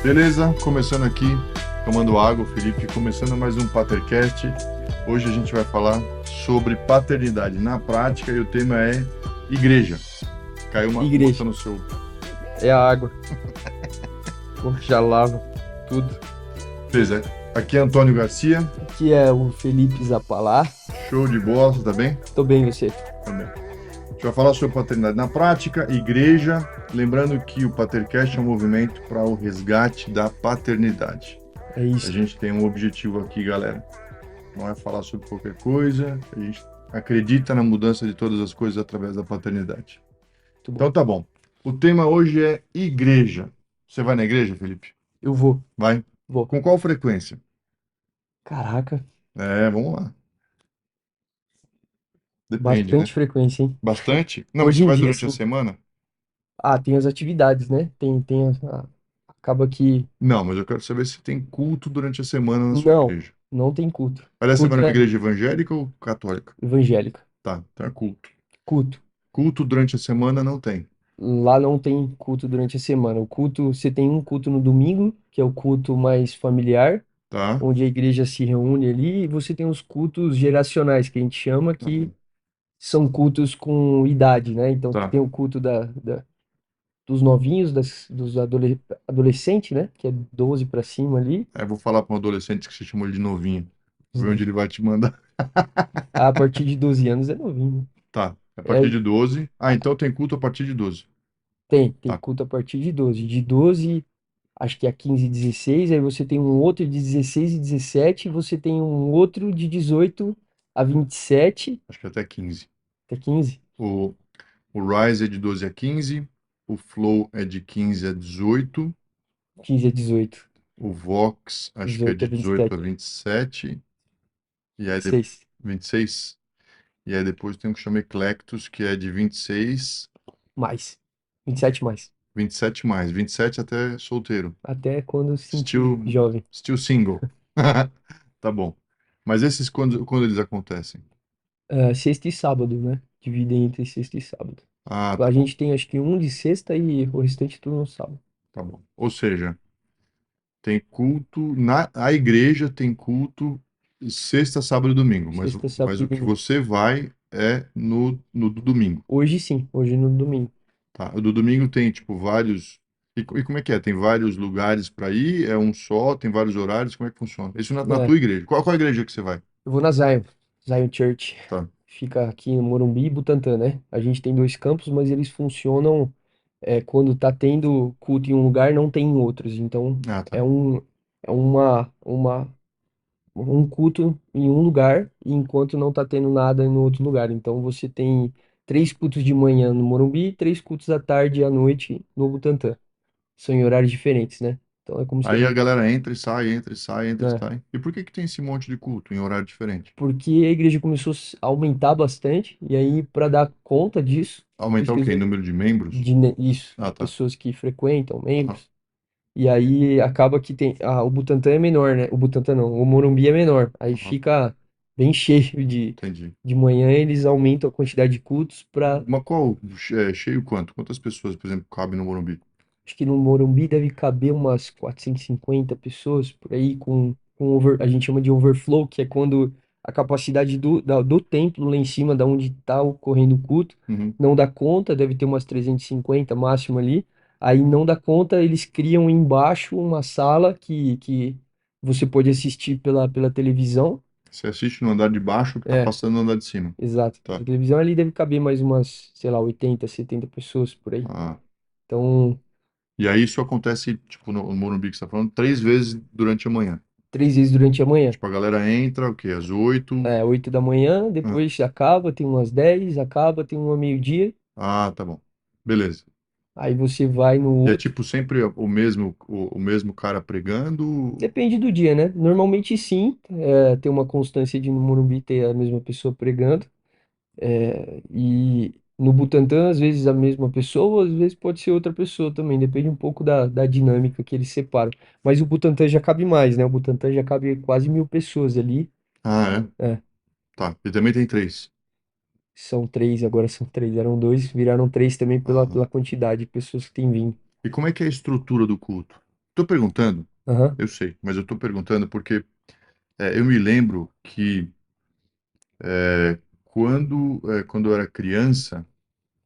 Beleza? Começando aqui, tomando água, Felipe, começando mais um Patercast. Hoje a gente vai falar sobre paternidade na prática e o tema é igreja. Caiu uma gota Igreja, no seu. é a água. Pô, já lava tudo. Beleza. Aqui é Antônio Garcia. Aqui é o Felipe Zapalar. Show de bola, você tá bem? Tô bem, você? Também. A gente vai falar sobre paternidade na prática, igreja. Lembrando que o Patercast é um movimento para o resgate da paternidade. É A isso. gente tem um objetivo aqui, galera. Não é falar sobre qualquer coisa. A gente acredita na mudança de todas as coisas através da paternidade. Muito bom. Então tá bom. O tema hoje é igreja. Você vai na igreja, Felipe? Eu vou, Vai? vou. Com qual frequência? Caraca, Vamos lá. Depende, né? bastante frequência, hein? Bastante? Não, mas Hoje você em vai dia, durante a sim. semana? Ah, tem as atividades, né? Acaba que. Não, mas eu quero saber se tem culto durante a semana na sua Não, igreja. não tem culto. Aliás, você vai Culto numa é igreja evangélica ou católica? evangélica. Tá, então é culto. Culto. Culto durante a semana não tem, Lá não tem culto durante a semana. O culto, você tem um culto no domingo, que é o culto mais familiar, tá? onde a igreja se reúne ali, e você tem os cultos geracionais, que a gente chama, que Uhum. são cultos com idade, né? Então, Tá. tem o culto dos novinhos, adolescentes, né? Que é 12 para cima ali. Aí eu vou falar para um adolescente que você chamou ele de novinho. Ver onde Os- ele vai te mandar. A partir de 12 anos é novinho, Tá, a né? partir de 12. Ah, então tem culto a partir de 12. Tem Tá. culto a partir de 12. De 12, acho que a 15 e 16, aí você tem um outro de 16 e 17, e você tem um outro de 18 a 27, Acho que até 15. até 15, O, o Rise é de 12 a 15. O Flow é de 15 a 18. 15 a 18, O Vox, acho que é 18 a de 18 a 27, 27. E aí, 26, 26. E aí depois tem um que chama Eclectus, que é de 26, mais, 27 mais. 27 mais. 27 até solteiro. Até quando se sentir Still, jovem. still single. Tá bom. Mas esses quando eles acontecem? Sexta e sábado, né? Dividem entre sexta e sábado. Ah, A tá bom. gente tem acho que um de sexta e o restante tudo no sábado. Tá bom. Ou seja, tem culto, a igreja tem culto sexta, sábado e domingo, mas, Sexta, mas sábado e o que domingo. você vai é no do domingo, Hoje sim, hoje no domingo. tá? O do domingo tem, tipo, vários... E como é que é? Tem vários lugares para ir? É um só? Tem vários horários? Como é que funciona? Isso na É, tua igreja. Qual a igreja que você vai? eu vou na Zion Church. Tá. Fica aqui em Morumbi e Butantã, né? A gente tem dois campos, mas eles funcionam quando tá tendo culto em um lugar, não tem em outros. Então, Ah, é tá. um, é um culto em um lugar, enquanto não tá tendo nada no outro lugar. Então, você tem três cultos de manhã no Morumbi, três cultos à tarde e à noite no Butantã. São em horários diferentes, né? Então, é como se a Aí a gente, galera entra e sai, entra e sai, entra e né? sai. E por que que tem esse monte de culto em horário diferente? Porque a igreja começou a aumentar bastante, e aí, para dar conta disso, por isso Aumentar que o quê? eles Número de membros? isso, Ah, de tá. pessoas que frequentam, Aham, membros. E aí acaba que tem. O Butantã é menor, né? O Butantã não, o Morumbi é menor. Aí aham, fica bem cheio entendi. de manhã, eles aumentam a quantidade de cultos para. Mas qual, cheio quanto? Quantas pessoas, por exemplo, cabe no Morumbi? Acho que no Morumbi deve caber umas 450 pessoas por aí, a gente chama de overflow, que é quando a capacidade do templo lá em cima, da onde está ocorrendo o culto, Uhum. não dá conta, deve ter umas 350 máximo ali. Aí não dá conta, eles criam embaixo uma sala que você pode assistir pela televisão. Você assiste no andar de baixo que tá É, passando no andar de cima. exato. Tá. A televisão ali deve caber mais umas, sei lá, 80, 70 pessoas por aí. Ah. Então, E aí isso acontece, tipo, no Morumbi que você tá falando, 3 vezes durante a manhã. 3 vezes durante a manhã. Tipo, a galera entra, o quê? Às 8. 8 da manhã, Ah, depois acaba, tem umas 10, acaba, tem uma meio-dia, tá bom. Beleza. aí você vai no E é outro. tipo sempre o mesmo cara pregando? Depende do dia, né? Normalmente sim, tem uma constância de no Morumbi ter a mesma pessoa pregando, e no Butantã, às vezes a mesma pessoa, às vezes pode ser outra pessoa também, depende um pouco da dinâmica que eles separam. Mas o Butantã já cabe mais, né? O Butantã já cabe quase 1.000 pessoas ali. Ah, é? É, Tá. E também tem três. são três, agora são três, eram dois, viraram três também pela Ah. quantidade de pessoas que tem vindo. E como é que é a estrutura do culto? tô perguntando, Aham, eu sei, mas eu tô perguntando porque eu me lembro que quando eu era criança,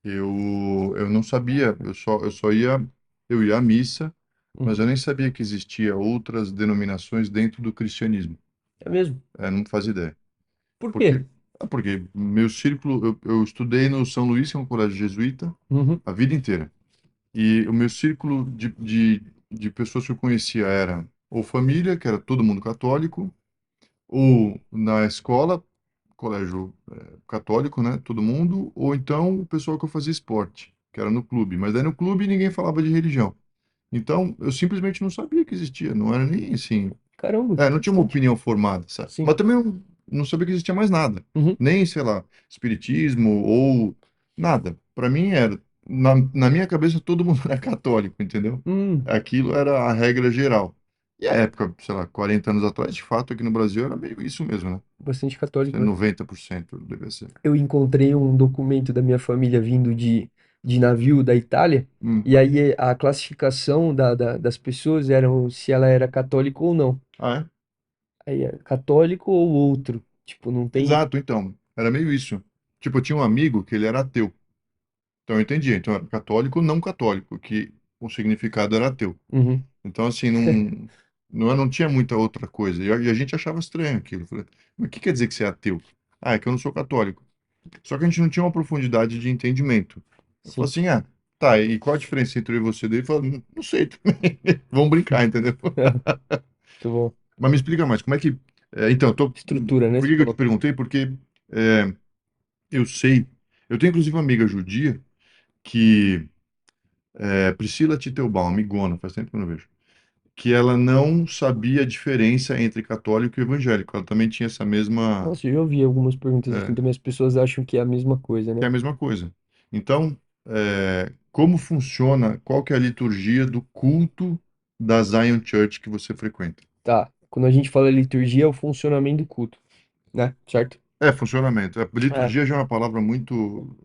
eu não sabia, eu ia à missa, mas uhum. eu nem sabia que existia outras denominações dentro do cristianismo. É mesmo? Não fazia ideia. Por Porque, quê? porque meu círculo, eu estudei no São Luís, que é um colégio jesuíta, Uhum. a vida inteira. E o meu círculo de pessoas que eu conhecia era ou família, que era todo mundo católico, ou na escola, colégio católico, né, todo mundo, ou então o pessoal que eu fazia esporte, que era no clube. Mas daí no clube ninguém falava de religião. Então eu simplesmente não sabia que existia, não era nem assim. Caramba, que Não tinha uma interessante. opinião formada, sabe? Sim. Mas também não sabia que existia mais nada. Uhum. Nem, sei lá, espiritismo ou nada. Para mim era, na minha cabeça todo mundo era católico, entendeu? Hum, Aquilo era a regra geral. E a época, sei lá, 40 anos atrás, de fato, aqui no Brasil era meio isso mesmo, né? bastante católico, né? 90% deve ser. Eu encontrei um documento da minha família vindo de navio da Itália, Hum. e aí a classificação das pessoas era se ela era católica ou não. Ah, é? Aí é católico ou outro. Tipo, não tem. Exato, então. Era meio isso. Tipo, eu tinha um amigo que ele era ateu. Então eu entendia. Então era católico ou não católico, que o significado era ateu. Uhum, Então, assim, não tinha muita outra coisa. E a gente achava estranho aquilo. Eu falei, mas o que quer dizer que você é ateu? Ah, é que eu não sou católico. Só que a gente não tinha uma profundidade de entendimento. Eu falei sim. assim, tá, e qual a diferença entre eu e você? Daí ele falou, não sei também. Vamos brincar, entendeu? Muito bom. Mas me explica mais, como é que... então, Estrutura, né? por Você que que eu te falou. perguntei? Porque é, eu sei... Eu tenho, inclusive, uma amiga judia que... Priscila Titelbaum, amigona, faz tempo que eu não vejo. Que ela não sabia a diferença entre católico e evangélico. Ela também tinha essa mesma, Nossa, eu já ouvi algumas perguntas assim é, também. As pessoas acham que é a mesma coisa, que é né? a mesma coisa. Então, como funciona, qual que é a liturgia do culto da Zion Church que você frequenta? Tá. Quando a gente fala liturgia, é o funcionamento do culto, né? Certo? Funcionamento. É, Liturgia já é uma palavra muito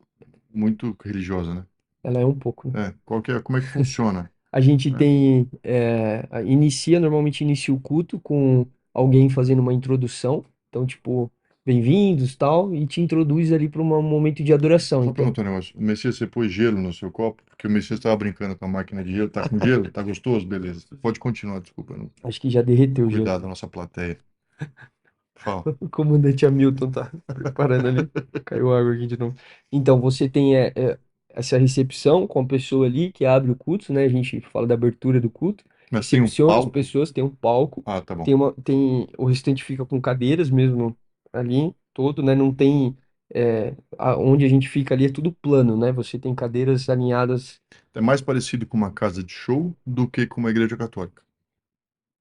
religiosa, né? ela é um pouco, né? Como é que funciona? A gente Né? tem, normalmente inicia o culto com alguém fazendo uma introdução. Então, tipo, bem-vindos, tal, e te introduz ali para um momento de adoração. Só Então, perguntar um negócio. O Messias, você pôs gelo no seu copo? Porque o Messias estava brincando com a máquina de gelo. Tá com gelo? Tá gostoso? Beleza. Pode continuar, desculpa. acho que já derreteu já. Cuidado da nossa plateia. Fala. O comandante Hamilton tá preparando ali. Caiu água aqui de novo. Então, você tem essa recepção com a pessoa ali que abre o culto, né? A gente fala da abertura do culto. Mas tem um Recepciona as palco? pessoas, tem um palco, Ah, tá bom. o restante fica com cadeiras mesmo ali, todo, né? Não tem, onde a gente fica ali é tudo plano, né? Você tem cadeiras alinhadas, É mais parecido com uma casa de show do que com uma igreja católica.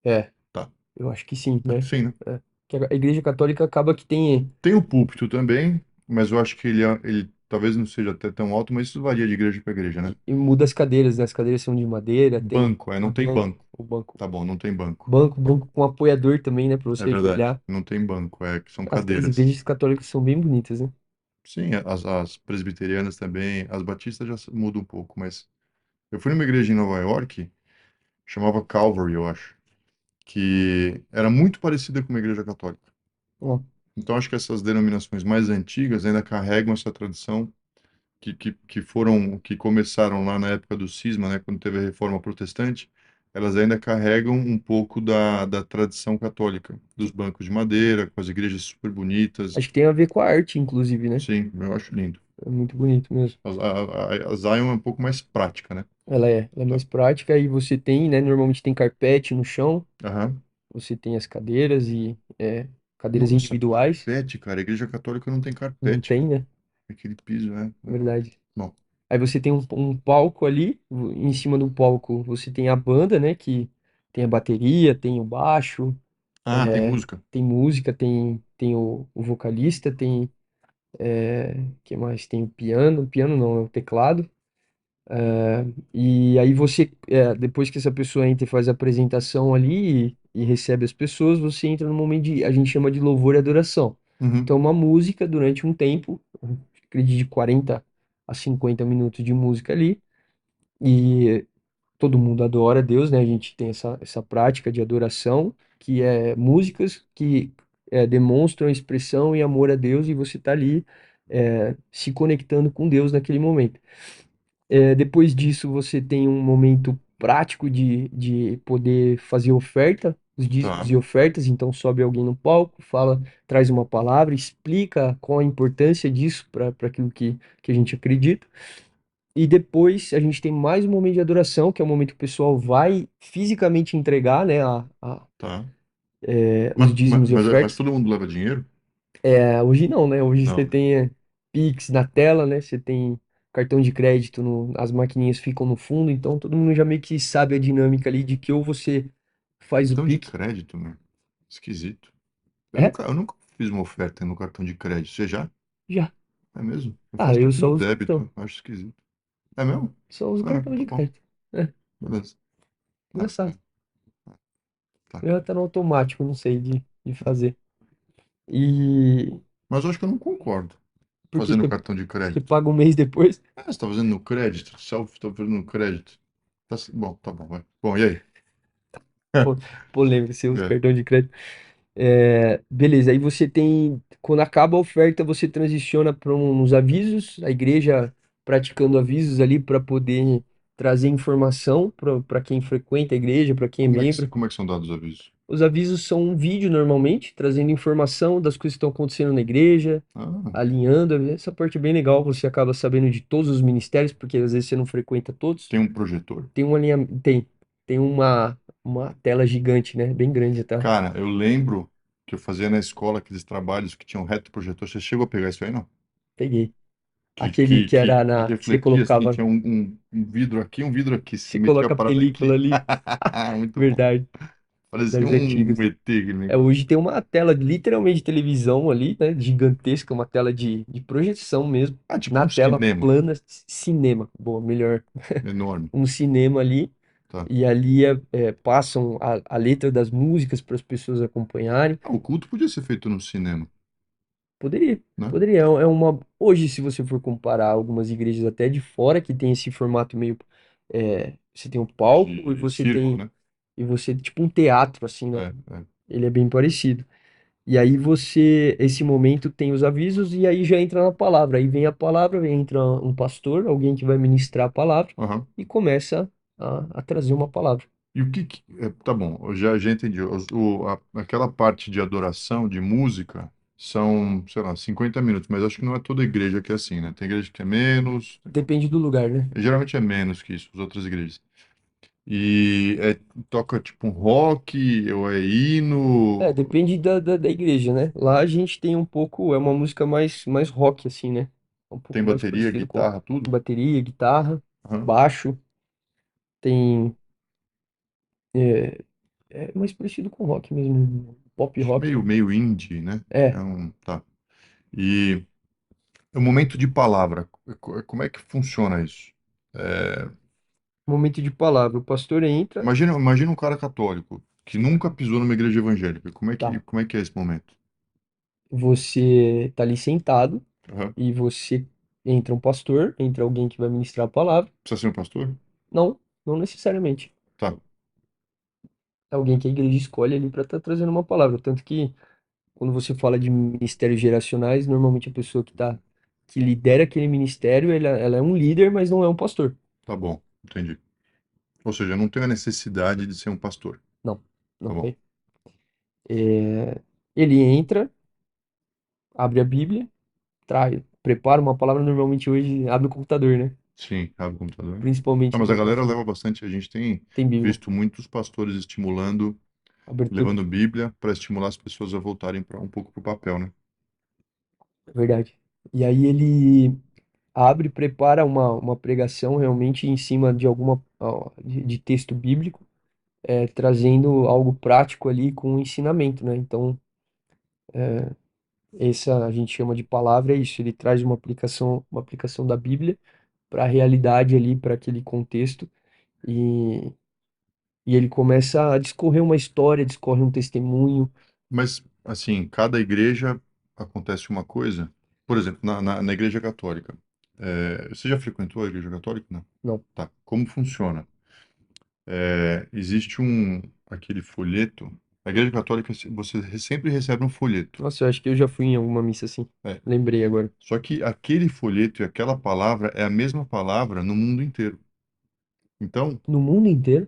é, Tá. eu acho que sim, né? Sim, né? É. Que a Igreja Católica acaba que tem. Tem o púlpito também, mas eu acho que ele talvez não seja até tão alto, mas isso varia de igreja para igreja, né? E muda as cadeiras, né? As cadeiras são de madeira, tem Banco, não o tem banco, banco. o banco. Tá bom, não tem banco. Banco com apoiador também, né? Pra É você verdade. ajoelhar. Não tem banco, que são As cadeiras. igrejas católicas são bem bonitas, né? Sim, as presbiterianas também, as batistas já mudam um pouco, mas eu fui numa igreja em Nova York, chamava Calvary, eu acho, que era muito parecida com uma igreja católica. Ó, Então, acho que essas denominações mais antigas ainda carregam essa tradição que começaram lá na época do cisma, né, quando teve a Reforma Protestante, elas ainda carregam um pouco da tradição católica, dos bancos de madeira, com as igrejas super bonitas. acho que tem a ver com a arte, inclusive, né? Sim, eu acho lindo. É muito bonito mesmo. A Zion é um pouco mais prática, né? Ela é Tá. mais prática e você tem, né? Normalmente tem carpete no chão, Aham. você tem as cadeiras cadeiras Nossa, individuais. carpete, cara. A igreja católica não tem Não carpete, tem, cara. né? Aquele piso, né? Verdade. Bom. Aí você tem um palco ali, em cima do palco você tem a banda, né? Que tem a bateria, tem o baixo, Ah, tem música. tem música, tem o vocalista, tem. Que mais? Tem o piano não, é o teclado. E aí depois que essa pessoa entra e faz a apresentação ali e recebe as pessoas, você entra no momento a gente chama de louvor e adoração. Uhum. Então, uma música durante um tempo, acredito de 40 a 50 minutos de música ali, e todo mundo adora a Deus, né? A gente tem essa prática de adoração, que é músicas que demonstram expressão e amor a Deus, e você está ali se conectando com Deus naquele momento. Depois disso, você tem um momento prático de poder fazer oferta, os dízimos Tá. e ofertas. Então, sobe alguém no palco, fala, traz uma palavra, explica qual a importância disso para aquilo que a gente acredita. E depois a gente tem mais um momento de adoração, que é o momento que o pessoal vai fisicamente entregar, né, Tá. os dízimos e Mas ofertas. todo mundo leva dinheiro? Hoje não, né? Hoje você Não, né? tem Pix na tela, né? Você tem cartão de crédito, as maquininhas ficam no fundo, então todo mundo já meio que sabe a dinâmica ali de que ou você faz o Cartão de Pix. crédito, né? Esquisito. É? Eu nunca fiz uma oferta no cartão de crédito. Você já? Já. É mesmo? Eu Ah, faço eu tudo só no uso débito. cartão. Eu acho esquisito. É mesmo? Só uso Ah, cartão tá de bom. crédito. É, Beleza. engraçado. Tá. Eu tá no automático, não sei de fazer. E Mas eu acho que eu não concordo. porque Fazendo você, cartão de você crédito. paga um mês depois, Ah, você está fazendo no crédito? Self, estou fazendo no crédito. Bom, tá bom, vai. Bom, e aí? pô, polêmica, você usa É. cartão de crédito. Beleza, aí você tem, quando acaba a oferta, você transiciona para uns avisos, a igreja praticando avisos ali para poder trazer informação para quem frequenta a igreja, para quem é membro. Como é que são dados os avisos? Os avisos são um vídeo normalmente, trazendo informação das coisas que estão acontecendo na igreja, Ah, alinhando. Essa parte é bem legal, você acaba sabendo de todos os ministérios, porque às vezes você não frequenta todos. tem um projetor? Tem um alinhamento, tem uma tela gigante, né? Bem grande a tela. Cara, eu lembro que eu fazia na escola aqueles trabalhos que tinham reto projetor. Você chegou a pegar isso aí, não? Peguei. Aquele que era Que você refletia assim, colocava, tinha um vidro aqui, um vidro aqui. Você você metia a coloca a parada película aqui. ali, Muito bom. verdade, Parecia das um antigas. ET aquele negócio. Hoje tem uma tela literalmente de televisão ali, né, gigantesca, uma tela de projeção mesmo, Ah, tipo na um tela cinema plana, cinema, boa, melhor, enorme. um cinema ali, Tá. e ali passam a letra das músicas para as pessoas acompanharem. Ah, o culto podia ser feito no cinema, Poderia, né? poderia. Hoje, se você for comparar algumas igrejas até de fora que tem esse formato meio, você tem um palco De circo, né? e você tipo um teatro assim, né? É, é. Ele é bem parecido. E aí esse momento tem os avisos e aí já entra na palavra. Aí vem a palavra, entra um pastor, alguém que vai ministrar a palavra Aham. e começa a trazer uma palavra. E tá bom, eu já entendi. Aquela parte de adoração, de música, são, sei lá, 50 minutos, mas acho que não é toda igreja que é assim, né? Tem igreja que é menos, Depende do lugar, né? geralmente é menos que isso, as outras igrejas. E toca tipo um rock, ou é hino, Depende da igreja, né? Lá a gente tem um pouco, é uma música mais rock, assim, né? Um tem pouco mais bateria, parecido com guitarra, tudo. bateria, guitarra, Aham. baixo, tem. É, é mais parecido com rock mesmo, pop Acho que rock. meio indie, né? É, Tá. E o momento de palavra, como é que funciona isso? É, momento de palavra. O pastor entra, imagina um cara católico que nunca pisou numa igreja evangélica. tá? Como é que é esse momento? Você tá ali sentado Aham. e você entra um pastor, entra alguém que vai ministrar a palavra. Precisa ser um pastor? Não, não necessariamente. Tá, É alguém que a igreja escolhe ali para estar trazendo uma palavra. Tanto que quando você fala de ministérios geracionais, normalmente a pessoa que lidera aquele ministério, ela é um líder, mas não é um pastor. tá bom, entendi. Ou seja, não tem a necessidade de ser um pastor. Não, Tá não bom. tem. É, ele entra, abre a Bíblia, prepara uma palavra, normalmente hoje abre o computador, né? Sim, abre o computador. Ah, Principalmente mas a quem tá galera sem, leva bastante. A gente tem tem Bíblia, visto muitos pastores estimulando, abertura, levando Bíblia para estimular as pessoas a voltarem um pouco para o papel, né? é verdade. E aí ele abre, prepara uma pregação realmente em cima de de texto bíblico, trazendo algo prático ali com ensinamento, né? Então, essa a gente chama de palavra, é isso, ele traz uma aplicação da Bíblia para a realidade ali, para aquele contexto, e, e ele começa a discorrer uma história, discorre um testemunho. Mas, assim, cada igreja acontece uma coisa. Por exemplo, na igreja católica. Você já frequentou a igreja católica? Não. Não, Tá. Como funciona? Existe aquele folheto. A Igreja Católica, você sempre recebe um folheto. Nossa, eu acho que eu já fui em alguma missa assim. É, Lembrei agora. só que aquele folheto e aquela palavra é a mesma palavra no mundo inteiro. Então, No mundo inteiro?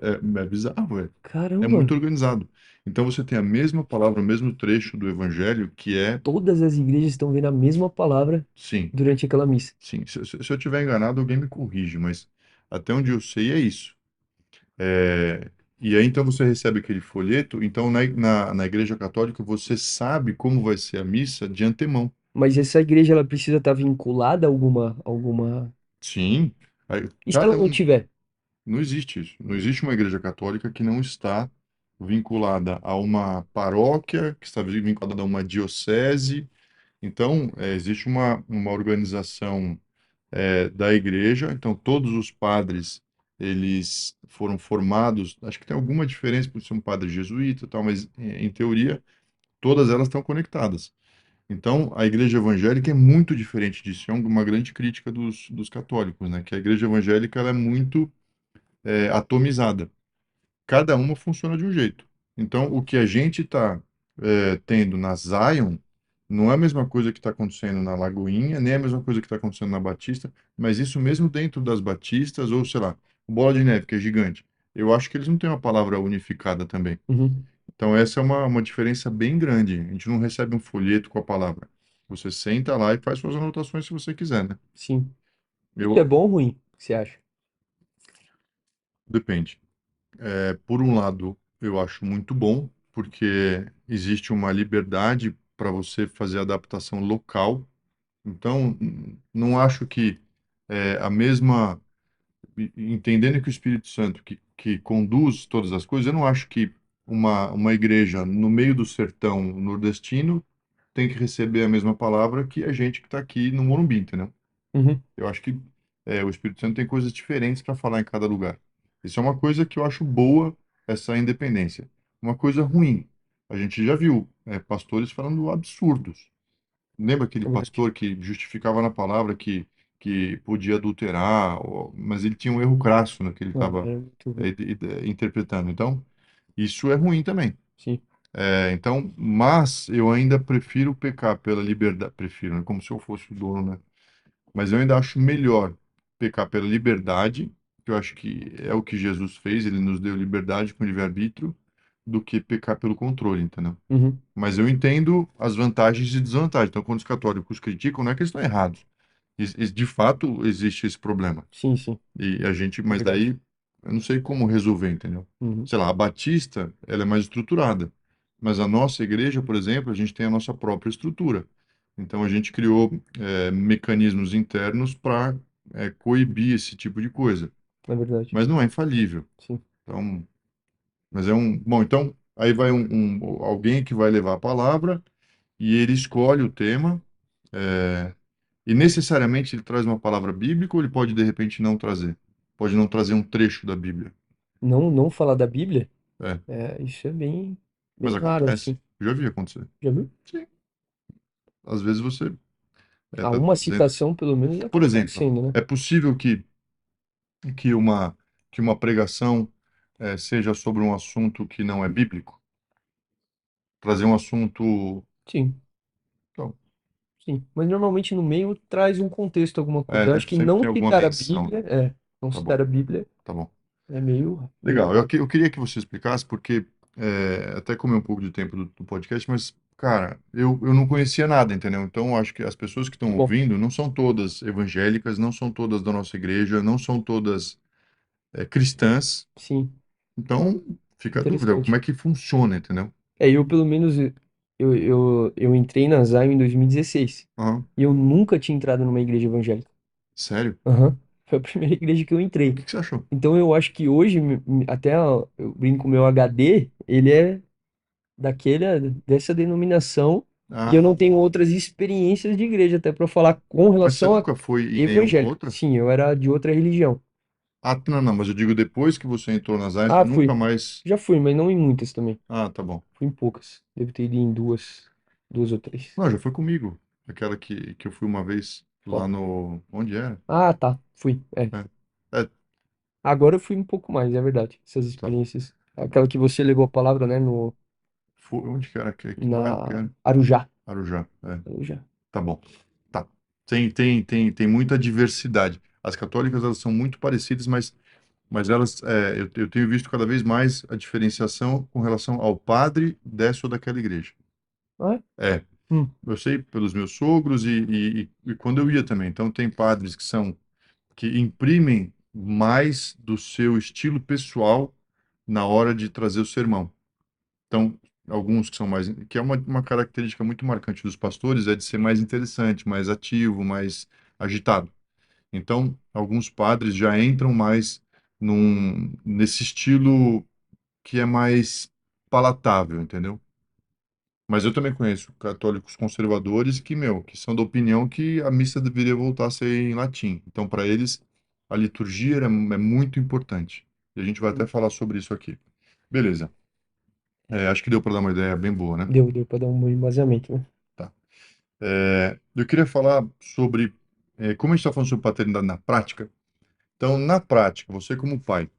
é bizarro, é Caramba! muito organizado. Então, você tem a mesma palavra, o mesmo trecho do Evangelho, que é, Todas as igrejas estão vendo a mesma palavra sim, durante aquela missa. sim. Se eu tiver enganado, alguém me corrige, mas até onde eu sei é isso. É, e aí, então, você recebe aquele folheto. Então, na Igreja Católica, você sabe como vai ser a missa de antemão. Mas essa igreja ela precisa estar vinculada a alguma. Sim. Aí, E se ela não um, tiver? não existe isso. Não existe uma Igreja Católica que não está vinculada a uma paróquia, que está vinculada a uma diocese. Então, existe uma organização da igreja. Então, todos os padres, eles foram formados, acho que tem alguma diferença por ser um padre jesuíta e tal, mas, em teoria, todas elas estão conectadas. Então, a igreja evangélica é muito diferente disso. É uma grande crítica dos católicos, né? Que a igreja evangélica ela é muito atomizada. Cada uma funciona de um jeito. Então, o que a gente está tendo na Zion não é a mesma coisa que está acontecendo na Lagoinha, nem é a mesma coisa que está acontecendo na Batista, mas isso mesmo dentro das Batistas, ou sei lá, o Bola de Neve, que é gigante. Eu acho que eles não têm uma palavra unificada também. Uhum, Então, essa é uma diferença bem grande. A gente não recebe um folheto com a palavra. Você senta lá e faz suas anotações se você quiser, né? sim. Isso é Eu, bom ou ruim? O que você acha? depende. Por um lado, eu acho muito bom, porque existe uma liberdade para você fazer adaptação local. Então, não acho que a mesma. Entendendo que o Espírito Santo que conduz todas as coisas, eu não acho que uma igreja no meio do sertão nordestino tem que receber a mesma palavra que a gente que está aqui no Morumbi, entendeu? Uhum, Eu acho que o Espírito Santo tem coisas diferentes para falar em cada lugar. Isso é uma coisa que eu acho boa, essa independência. Uma coisa ruim, a gente já viu pastores falando absurdos. Lembra aquele é verdade. pastor que justificava na palavra que podia adulterar, mas ele tinha um erro crasso no que ele Não, estava é muito ruim. interpretando. Então, isso é ruim também. Sim. Então, mas eu ainda prefiro pecar pela liberdade, prefiro, né? Como se eu fosse o dono, né? Mas eu ainda acho melhor pecar pela liberdade, que eu acho que é o que Jesus fez, ele nos deu liberdade com livre-arbítrio, do que pecar pelo controle, entendeu? Uhum, Mas eu entendo as vantagens e desvantagens. Então, quando os católicos criticam, não é que eles estão errados. De fato, existe esse problema. sim, sim. E a gente, É mas verdade. daí, eu não sei como resolver, entendeu? Uhum, Sei lá, a Batista, ela é mais estruturada. Mas a nossa igreja, por exemplo, a gente tem a nossa própria estrutura. Então, a gente criou mecanismos internos para coibir esse tipo de coisa. é verdade. Mas não é infalível. Sim. Então, mas é um. Bom, então, aí vai alguém que vai levar a palavra e ele escolhe o tema. é, e necessariamente ele traz uma palavra bíblica ou ele pode, de repente, não trazer? Pode não trazer um trecho da Bíblia. Não falar da Bíblia, É, isso é bem, mas bem raro, acontece. assim. Já vi acontecer. Já viu? Sim. Às vezes você Há tá uma dizendo. citação, pelo menos, Por acaba exemplo, acontecendo, né? é possível que uma, que uma pregação seja sobre um assunto que não é bíblico? Trazer um assunto. Sim, Então, sim. Mas normalmente no meio traz um contexto, alguma coisa. Eu acho que sempre não tem alguma citar a menção, né? Bíblia, não Tá bom, citar a Bíblia tá bom. é meio Legal. raro. Eu queria que você explicasse, porque até comi um pouco de tempo do podcast, mas, cara, eu não conhecia nada, entendeu? Então, eu acho que as pessoas que Que estão bom. ouvindo não são todas evangélicas, não são todas da nossa igreja, não são todas cristãs. Sim, Então, fica a dúvida, como interessante. é que funciona, entendeu? Eu pelo menos, eu entrei na Zion em 2016. Aham. E eu nunca tinha entrado numa igreja evangélica. Sério? Aham. Foi a primeira igreja que eu O entrei. que que você achou? Então eu acho que hoje, até eu brinco, o meu HD, ele é dessa denominação, e eu Ah, não tenho outras experiências de igreja até para falar com mas você relação a nunca foi em nenhuma evangélica. outra? Sim, eu era de outra religião. Ah, não, não, mas eu digo depois que você entrou nas áreas, você Ah, nunca fui. mais. Já fui, mas não em muitas também. Ah, tá bom. Fui em poucas. Devo ter ido em duas ou três. Não, já foi comigo. Aquela que eu fui uma vez lá Qual? no. Onde era? Ah, tá. Fui. É. É. É, Agora eu fui um pouco mais, é verdade. Essas Tá. experiências. Aquela que você levou a palavra, né, no, Onde que era? Que bairro que na era? Arujá. Arujá. É, Arujá. tá bom. Tá. Tem muita diversidade. As católicas, elas são muito parecidas, mas elas, eu tenho visto cada vez mais a diferenciação com relação ao padre dessa ou daquela igreja. Ah, é? É, Hum, eu sei pelos meus sogros e quando eu ia também. Então, tem padres que imprimem mais do seu estilo pessoal na hora de trazer o sermão. Então, alguns que são mais, que é uma característica muito marcante dos pastores, é de ser mais interessante, mais ativo, mais agitado. Então, alguns padres já entram mais nesse estilo que é mais palatável, entendeu? Mas eu também conheço católicos conservadores que são da opinião que a missa deveria voltar a ser em latim. Então, para eles, a liturgia é muito importante. E a gente vai até hum. falar sobre isso aqui. Beleza. Acho que deu para dar uma ideia bem boa, né? Deu para dar um bom embasamento, né? Tá. Eu queria falar sobre, como a gente está falando sobre paternidade na prática. Então, na prática, você como pai,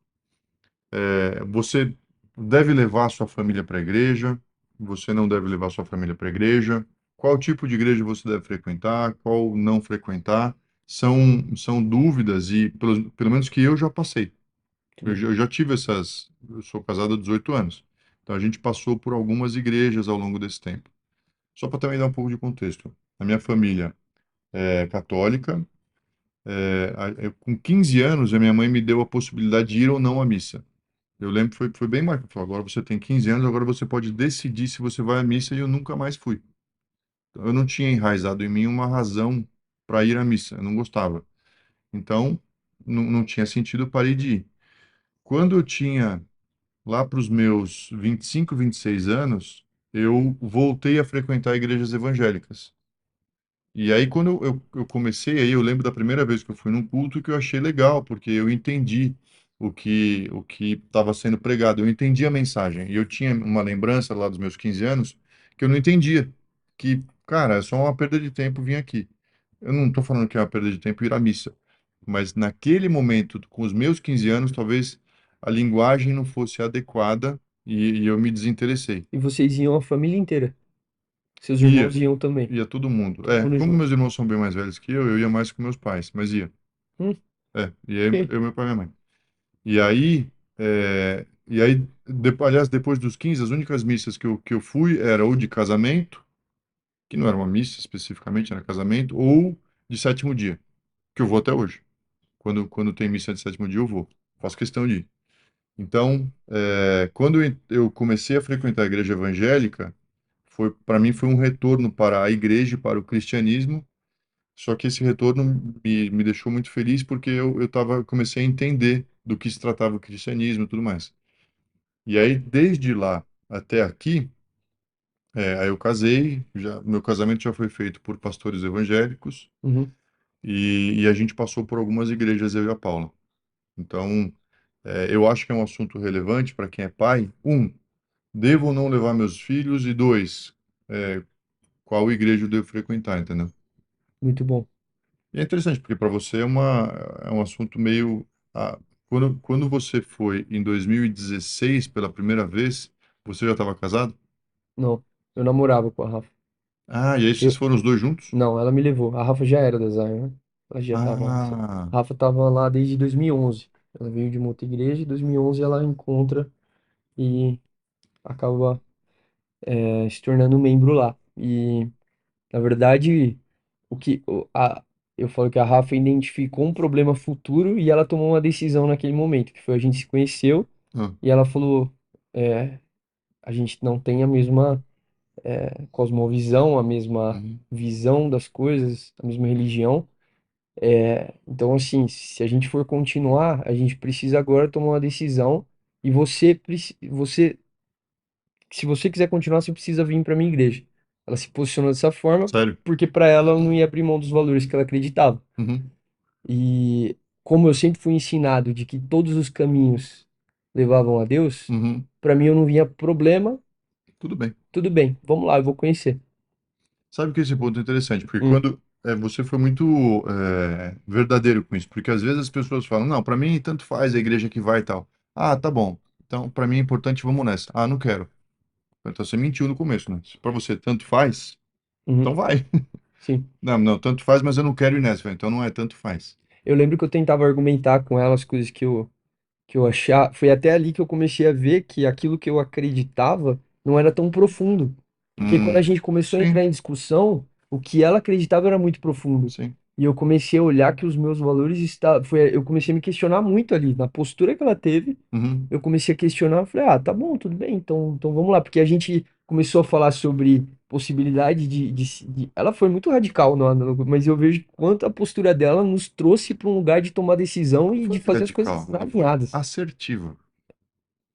você deve levar a sua família para a igreja, você não deve levar a sua família para a igreja, qual tipo de igreja você deve frequentar, qual não frequentar, são dúvidas e, pelo menos que eu já passei. Sim. Eu já tive essas. Eu sou casado há 18 anos. Então, a gente passou por algumas igrejas ao longo desse tempo. Só para também dar um pouco de contexto. A minha família é católica. Com 15 anos, a minha mãe me deu a possibilidade de ir ou não à missa. Eu lembro que foi bem marcante. Falou, agora você tem 15 anos, agora você pode decidir se você vai à missa e eu nunca mais fui. Então, eu não tinha enraizado em mim uma razão para ir à missa, eu não gostava. Então, não tinha sentido, eu parei de ir. Quando eu tinha lá para os meus 25, 26 anos, eu voltei a frequentar igrejas evangélicas. E aí, quando eu comecei, aí eu lembro da primeira vez que eu fui num culto que eu achei legal, porque eu entendi o que estava sendo pregado, eu entendi a mensagem. E eu tinha uma lembrança lá dos meus 15 anos que eu não entendia, que, cara, é só uma perda de tempo vir aqui. Eu não estou falando que é uma perda de tempo ir à missa, mas naquele momento, com os meus 15 anos, talvez a linguagem não fosse adequada e eu me desinteressei. E vocês iam a família inteira? Seus Ia, irmãos iam também? ia todo mundo. Todo mundo Como junto? meus irmãos são bem mais velhos que eu ia mais com meus pais, mas ia. Hum, E aí, eu, meu pai e minha mãe. Aliás, depois dos 15 as únicas missas que eu fui era ou de casamento, que não era uma missa especificamente, era casamento, ou de sétimo dia, que eu vou até hoje. Quando tem missa de sétimo dia, eu vou. Faço questão de ir. Então, quando eu comecei a frequentar a igreja evangélica, para mim foi um retorno para a igreja e para o cristianismo. Só que esse retorno me deixou muito feliz porque comecei a entender do que se tratava o cristianismo e tudo mais. E aí, desde lá até aqui, aí eu casei, meu casamento já foi feito por pastores evangélicos uhum. e a gente passou por algumas igrejas, eu e a Paula. Então, eu acho que é um assunto relevante para quem é pai. Um, devo ou não levar meus filhos? E dois, qual igreja eu devo frequentar, entendeu? Muito bom. E é interessante, porque para você é um assunto meio. Quando você foi em 2016 pela primeira vez, você já estava casado? Não, eu namorava com a Rafa. Ah, e aí vocês Eu, foram os dois juntos? não, ela me levou. A Rafa já era da Zion, né? Ela já tava lá. Ah, A Rafa tava lá desde 2011. Ela veio de uma outra igreja. Em 2011 ela encontra e acaba se tornando membro lá. E, na verdade, o que eu falo que a Rafa identificou um problema futuro e ela tomou uma decisão naquele momento, que foi a gente se conheceu ah, e ela falou, é, a gente não tem a mesma cosmovisão, a mesma uhum, visão das coisas, a mesma religião. Então, assim, se a gente for continuar, a gente precisa agora tomar uma decisão e se você quiser continuar, você precisa vir para minha igreja. Ela se posicionou dessa forma sério? porque para ela não ia abrir mão dos valores que ela acreditava. Uhum, E como eu sempre fui ensinado de que todos os caminhos levavam a Deus, uhum, para mim eu não via problema. tudo bem. Tudo bem, vamos lá, eu vou conhecer. Sabe que esse ponto é interessante, porque Hum, você foi muito verdadeiro com isso, porque às vezes as pessoas falam, não, para mim tanto faz a igreja que vai e tal. Ah, tá bom. Então, para mim é importante, vamos nessa. Ah, não quero. Então você mentiu no começo, né? Se para você tanto faz, então Uhum, vai. sim. Não, não, tanto faz, mas eu não quero ir nessa. Falei, então não é tanto faz. Eu lembro que eu tentava argumentar com ela as coisas que eu achava. Foi até ali que eu comecei a ver que aquilo que eu acreditava não era tão profundo. Porque quando a gente começou a entrar Sim, em discussão, o que ela acreditava era muito profundo. sim. E eu comecei a olhar que os meus valores estavam. Eu comecei a me questionar muito ali, na postura que ela teve. Uhum. Eu comecei a questionar, eu falei, ah, tá bom, tudo bem, então vamos lá, porque a gente começou a falar sobre possibilidade Ela foi muito radical, mas eu vejo quanto a postura dela nos trouxe para um lugar de tomar decisão Não e de foi fazer as radical, coisas ela foi alinhadas. assertiva,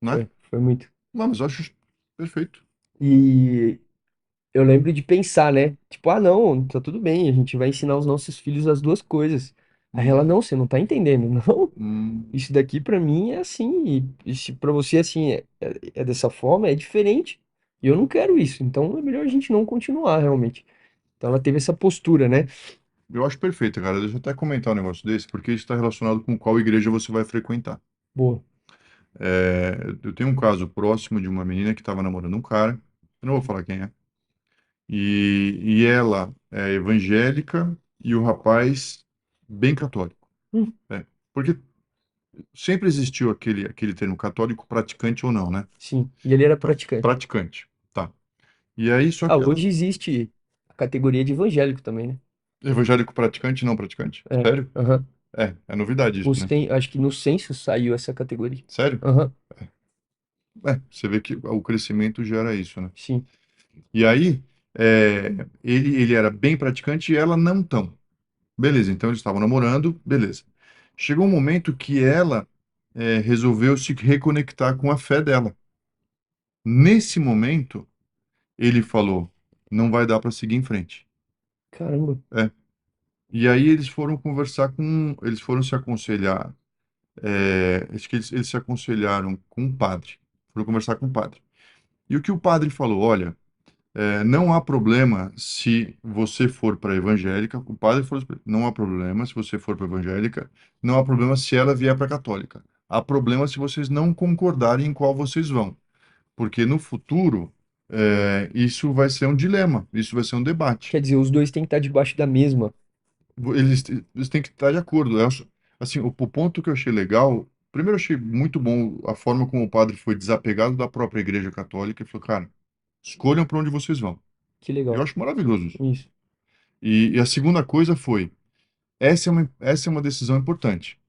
né? Foi muito. Não, mas eu acho perfeito. E eu lembro de pensar, né? Tipo, ah, não, tá tudo bem, a gente vai ensinar os nossos filhos as duas coisas. Aí ela, Uhum. não, você não tá entendendo, não. Hum. Isso daqui pra mim é assim, e se pra você assim é dessa forma, é diferente. E eu não quero isso, então é melhor a gente não continuar realmente. Então ela teve essa postura, né? Eu acho perfeito, cara. Deixa eu até comentar um negócio desse, porque isso está relacionado com qual igreja você vai frequentar. Boa. Eu tenho um caso próximo de uma menina que estava namorando um cara, eu não vou falar quem é, e ela é evangélica e o rapaz bem católico. Hum, Né? Porque sempre existiu aquele termo católico praticante ou não, né? sim. E ele era Então, praticante. praticante, tá. E aí, só Ah, que ela, hoje existe a categoria de evangélico também, né? evangélico praticante, não praticante? É. Sério? Aham. É novidade isso, né? Acho que no censo saiu essa categoria. Sério? Aham. Você vê que o crescimento gera isso, né? Sim. E aí, ele era bem praticante e ela não tão. Beleza, então eles estavam namorando, beleza. Chegou um momento que ela resolveu se reconectar com a fé dela. Nesse momento, ele falou: não vai dar para seguir em frente. Caramba. É. E aí eles foram conversar eles foram se aconselhar. Acho que eles se aconselharam com um padre. Foram conversar com o padre. E o que o padre falou? Olha, não há problema se você for para a evangélica. O padre falou: assim, não há problema se você for para a evangélica. Não há problema se ela vier para a católica. Há problema se vocês não concordarem em qual vocês vão. Porque no futuro, isso vai ser um dilema, isso vai ser um debate. Quer dizer, os dois têm que estar debaixo da mesma. Eles têm que estar de acordo. Eu acho, assim, o ponto que eu achei legal, primeiro eu achei muito bom a forma como o padre foi desapegado da própria Igreja Católica e falou, cara, escolham para onde vocês vão. Que Eu legal. acho maravilhoso isso. Isso. E a segunda coisa foi, essa é uma decisão importante.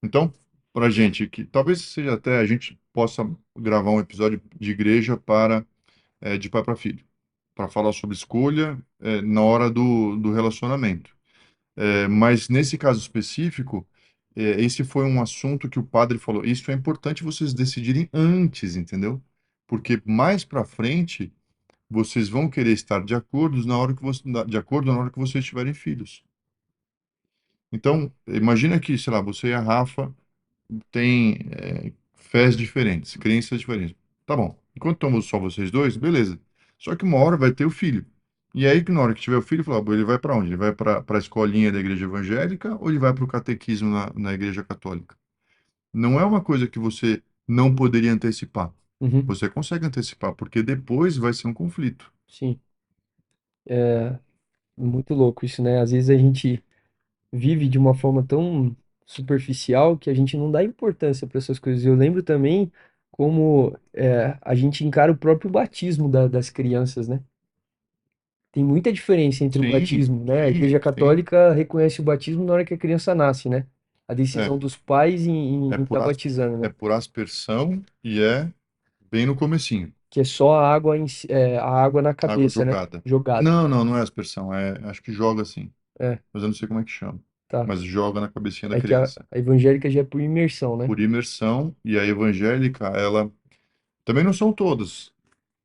Então, para gente, que talvez seja até a gente possa gravar um episódio de igreja de pai para filho, para falar sobre escolha, na hora do relacionamento. Mas nesse caso específico, esse foi um assunto que o padre falou. Isso é importante vocês decidirem antes, entendeu? Porque mais para frente vocês vão querer estar de acordo na hora que vocês tiverem filhos. Então, imagina que, sei lá, você e a Rafa têm fés diferentes, crenças diferentes. Tá bom. Enquanto estão só vocês dois, beleza. Só que uma hora vai ter o filho. E aí, que na hora que tiver o filho, fala, "Bom, ele vai para onde? Ele vai para a escolinha da igreja evangélica ou ele vai para o catequismo na igreja católica? Não é uma coisa que você não poderia antecipar. Uhum. Você consegue antecipar, porque depois vai ser um conflito. Sim. É muito louco isso, né? Às vezes a gente vive de uma forma tão superficial que a gente não dá importância para essas coisas. Eu lembro também como a gente encara o próprio batismo das crianças, né? Tem muita diferença entre o Sim, batismo, né? A sim, Igreja sim. Católica reconhece o batismo na hora que a criança nasce, né? A É, decisão dos pais em é estar por, as- batizando, é né? por aspersão e é bem no comecinho. Que é só a água, a água na Água cabeça, né? jogada. Jogada. Não, não, não é aspersão. Acho que joga assim. É, Mas eu não sei como é que chama. tá. Mas joga na cabecinha da É que a, criança. a evangélica já é por imersão, né? Por imersão, e a evangélica, ela também não são todas.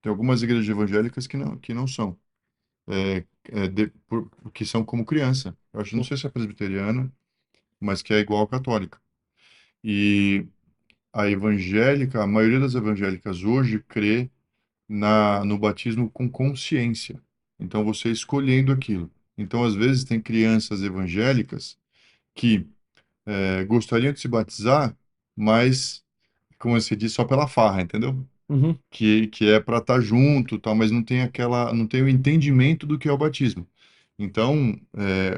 Tem algumas igrejas evangélicas que não são. Que são como criança. Eu acho, não Sim. sei se é presbiteriana, mas que é igual à católica. E a evangélica, a maioria das evangélicas hoje crê no batismo com consciência. Então você escolhendo aquilo. Então, às vezes, tem crianças evangélicas que gostariam de se batizar, mas, como você disse, só pela farra, entendeu? Uhum. Que é para estar junto, tal, mas não tem o entendimento do que é o batismo. Então,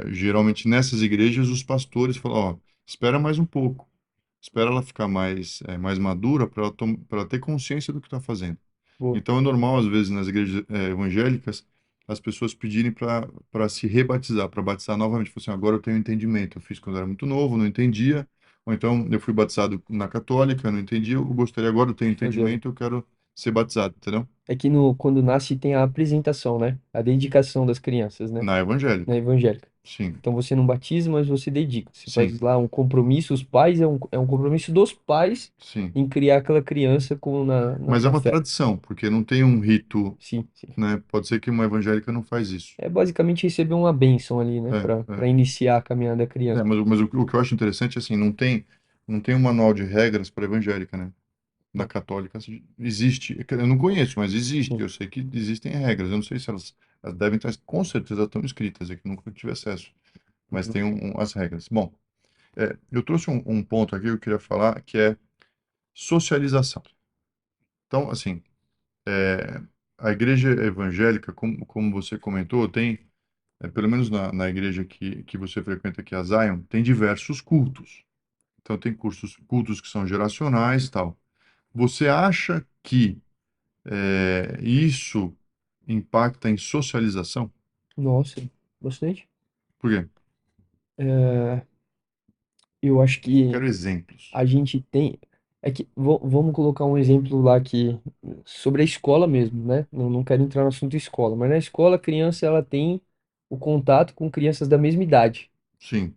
geralmente nessas igrejas, os pastores falam, ó, espera mais um pouco, espera ela ficar mais madura para ela ter consciência do que está fazendo. Boa. Então é normal, às vezes, nas igrejas evangélicas, as pessoas pedirem para se rebatizar, para batizar novamente. Falam assim, agora eu tenho entendimento. Eu fiz quando era muito novo, não entendia. Ou então eu fui batizado na católica, não entendia. Eu gostaria agora, eu tenho Fazer. entendimento, eu quero ser batizado, entendeu? É que quando nasce tem a apresentação, né? A dedicação das crianças, né? Na Na evangélica. evangélica. Sim, Então você não batiza, mas você dedica. Você sim, faz lá um compromisso, os pais, é um compromisso dos pais sim. em criar aquela criança Mas é na uma fé. tradição, porque não tem um rito, Sim, sim. né? Pode ser que uma evangélica não faz isso. É basicamente receber uma bênção ali, né? É, Para é. iniciar a caminhada da criança. Mas o que eu acho interessante, assim, não tem um manual de regras para evangélica, né? Na Não, católica existe. Eu não conheço, mas existe. sim. Eu sei que existem regras. Eu não sei se elas devem estar, com certeza estão escritas, é que eu nunca tive acesso. Mas Uhum. tem as regras. Bom, eu trouxe um ponto aqui que eu queria falar, que é socialização. Então, assim, é, a igreja evangélica, como você comentou, tem, pelo menos na igreja que você frequenta aqui, a Zion, tem diversos cultos. Então, tem cultos que são geracionais e tal. Você acha que isso impacta em socialização? Nossa, bastante. Por quê? É, eu acho que Quero exemplos. a gente tem. É que vamos colocar um exemplo lá que sobre a escola mesmo, né? Não quero entrar no assunto escola, mas na escola a criança ela tem o contato com crianças da mesma idade. Sim,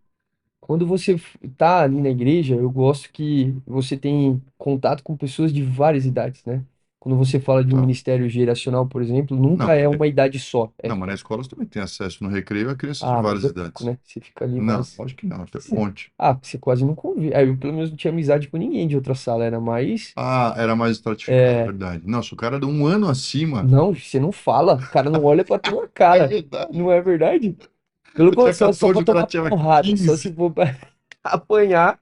Quando você tá ali na igreja, eu gosto que você tem contato com pessoas de várias idades, né? Quando você fala de um tá. ministério geracional, por exemplo, nunca Não, é uma idade só. não, mas na escola você também tem acesso no recreio a crianças de Ah, mas várias é pouco, idades. né? Você fica ali Não, mais. lógico que não, tem um monte. Você quase não convive. Eu, pelo menos, não tinha amizade com ninguém de outra sala, era mais. Ah, era mais estratificado, É, verdade. Nossa, o cara de um ano acima. não, você não fala, o cara não olha pra tua É cara, verdade. não é verdade? Pelo Eu tinha contrário, só 14, pra o cara tomar tinha porrada, só se 15. for pra apanhar.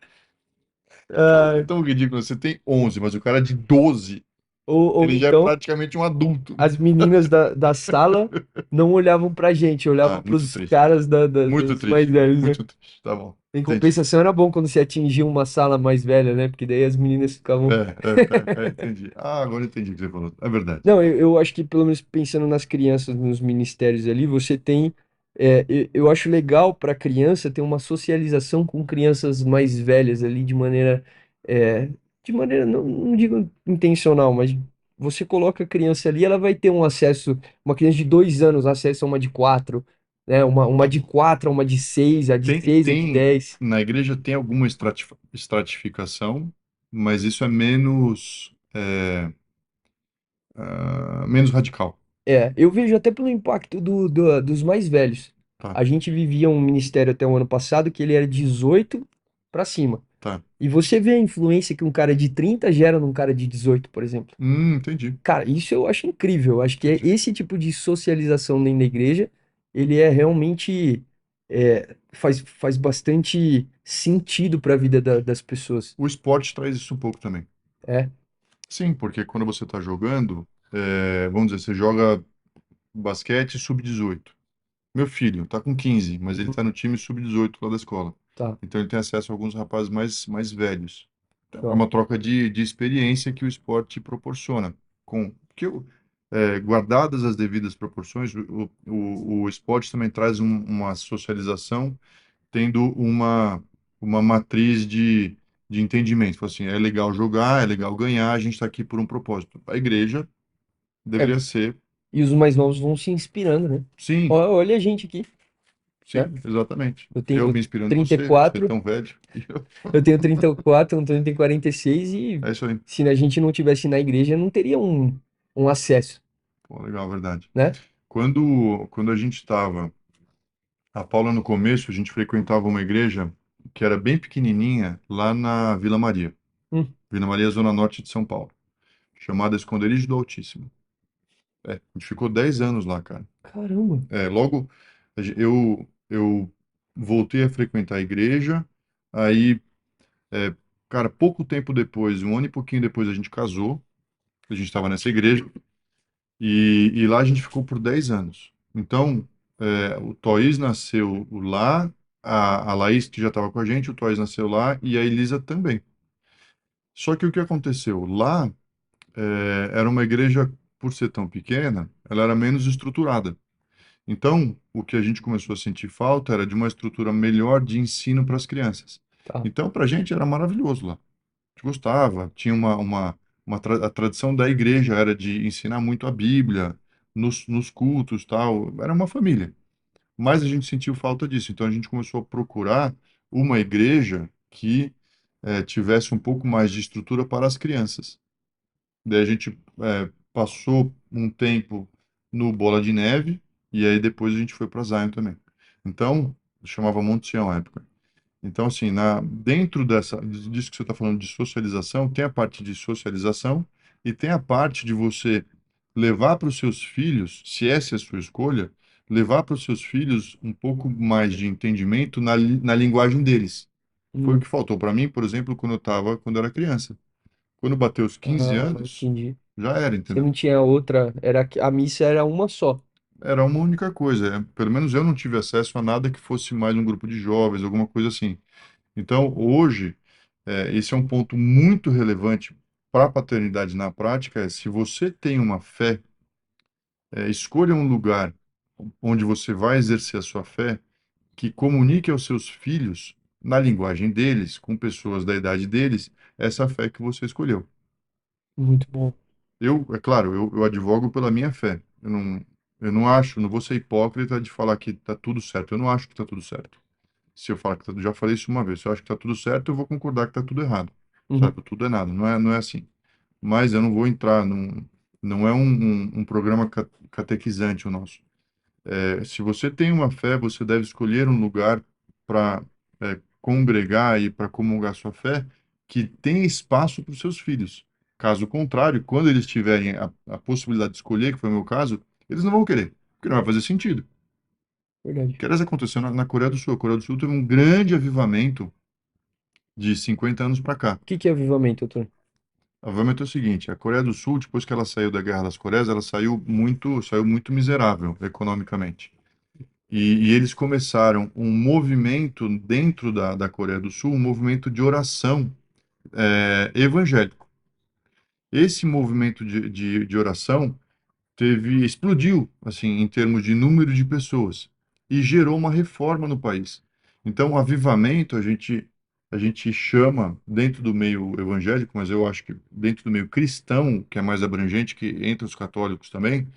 Cara, é ah, tão ridículo. Você tem 11, mas o cara de 12, ou ele já é então, praticamente um adulto. as meninas da sala não olhavam pra gente, Ah, olhavam muito pros triste. caras Muito dos mais triste. velhos, né? Muito triste. Tá bom. Em Entendi. compensação, era bom quando se atingia uma sala mais velha, né? Porque daí as meninas ficavam. Entendi. Ah, agora entendi o que você falou. É verdade. Não, eu acho que pelo menos pensando nas crianças, nos ministérios ali, você tem. Eu acho legal para criança ter uma socialização com crianças mais velhas ali é, de maneira não digo intencional, mas você coloca a criança ali, ela vai ter um acesso, uma criança de 2 anos acesso a uma de 4, né? Uma de 4, a uma de 6, a de Tem, 6, a de tem, 10. na igreja tem alguma estratificação, mas isso é menos radical. Eu vejo até pelo impacto dos mais velhos. Tá, A gente vivia um ministério até o ano passado que ele era 18 para cima. tá. E você vê a influência que um cara de 30 gera num cara de 18, por exemplo. Entendi, Cara, isso eu acho incrível. Eu acho que é entendi. esse tipo de socialização dentro da igreja, ele é realmente faz bastante sentido para a vida das pessoas. O esporte traz isso um pouco também. É. Sim, porque quando você está jogando, vamos dizer, você joga basquete sub-18. Meu filho está com 15, mas ele Uhum. está no time sub-18 lá da escola. Tá. Então ele tem acesso a alguns rapazes mais velhos. Então, é Tá. uma troca de experiência que o esporte proporciona. Guardadas as devidas proporções, o esporte também traz uma socialização, tendo uma matriz de entendimento. Fala assim, é legal jogar, é legal ganhar, a gente está aqui por um propósito. A igreja É, deveria ser, e os mais novos vão se inspirando, né? sim, Olha a gente aqui, né? sim, exatamente. Eu Eu tenho me inspirando em você, você é 34, tão velho. eu tenho 34, um tenho 46 e É isso aí. se a gente não tivesse na igreja, não teria um acesso, Pô, legal, verdade. né? Quando a gente estava, a Paula no começo, a gente frequentava uma igreja que era bem pequenininha lá na Vila Maria. Hum, Vila Maria, Zona Norte de São Paulo, chamada Esconderijo do Altíssimo. A gente ficou 10 anos lá, cara. caramba. Logo, Eu voltei a frequentar a igreja, aí, é, cara, pouco tempo depois, um ano e pouquinho depois, a gente casou, a gente estava nessa igreja, e lá a gente ficou por 10 anos. Então, o Toís nasceu lá, a Laís, que já estava com a gente, o Toís nasceu lá, e a Elisa também. Só que o que aconteceu? Lá, era uma igreja, por ser tão pequena, ela era menos estruturada. Então, o que a gente começou a sentir falta era de uma estrutura melhor de ensino para as crianças. Tá. Então, para a gente era maravilhoso lá. A gente gostava, tinha a tradição da igreja era de ensinar muito a Bíblia nos cultos, tal. Era uma família. Mas a gente sentiu falta disso. Então, a gente começou a procurar uma igreja que tivesse um pouco mais de estrutura para as crianças. Daí a gente passou um tempo no Bola de Neve e aí depois a gente foi para Zion também. Então, chamava Monte Sião à época. Então, assim, dentro disso que você está falando de socialização, tem a parte de socialização e tem a parte de você levar para os seus filhos, se essa é a sua escolha, levar para os seus filhos um pouco mais de entendimento na linguagem deles. Foi o Hum. que faltou para mim, por exemplo, quando eu era criança. Quando bateu os 15 Ah, anos, entendi. já era, Você entendeu? não tinha outra, a missa era uma só. Era uma única coisa. Pelo menos eu não tive acesso a nada que fosse mais um grupo de jovens, alguma coisa assim. Então, hoje, esse é um ponto muito relevante para a paternidade na prática, se você tem uma fé, escolha um lugar onde você vai exercer a sua fé, que comunique aos seus filhos, na linguagem deles, com pessoas da idade deles, essa fé que você escolheu. Muito bom. É claro, eu advogo pela minha fé. Eu não acho, não vou ser hipócrita de falar que está tudo certo. Eu não acho que está tudo certo. Se eu falar que já falei isso uma vez, se eu acho que está tudo certo, eu vou concordar que está tudo errado. Uhum. Certo? Tudo é nada, não é assim. Mas eu não vou entrar não é um programa catequizante o nosso. Se você tem uma fé, você deve escolher um lugar para congregar e para comungar sua fé que tenha espaço para os seus filhos. Caso contrário, quando eles tiverem a possibilidade de escolher, que foi o meu caso, eles não vão querer, porque não vai fazer sentido. O Verdade. que aliás aconteceu na Coreia do Sul. A Coreia do Sul teve um grande avivamento de 50 anos para cá. O que que é avivamento, doutor? O avivamento é o seguinte: a Coreia do Sul, depois que ela saiu da Guerra das Coreias, ela saiu muito miserável economicamente. E eles começaram um movimento dentro da Coreia do Sul, um movimento de oração evangélico. Esse movimento de oração explodiu, assim, em termos de número de pessoas e gerou uma reforma no país. Então, o avivamento a gente chama dentro do meio evangélico, mas eu acho que dentro do meio cristão, que é mais abrangente, que entre os católicos também,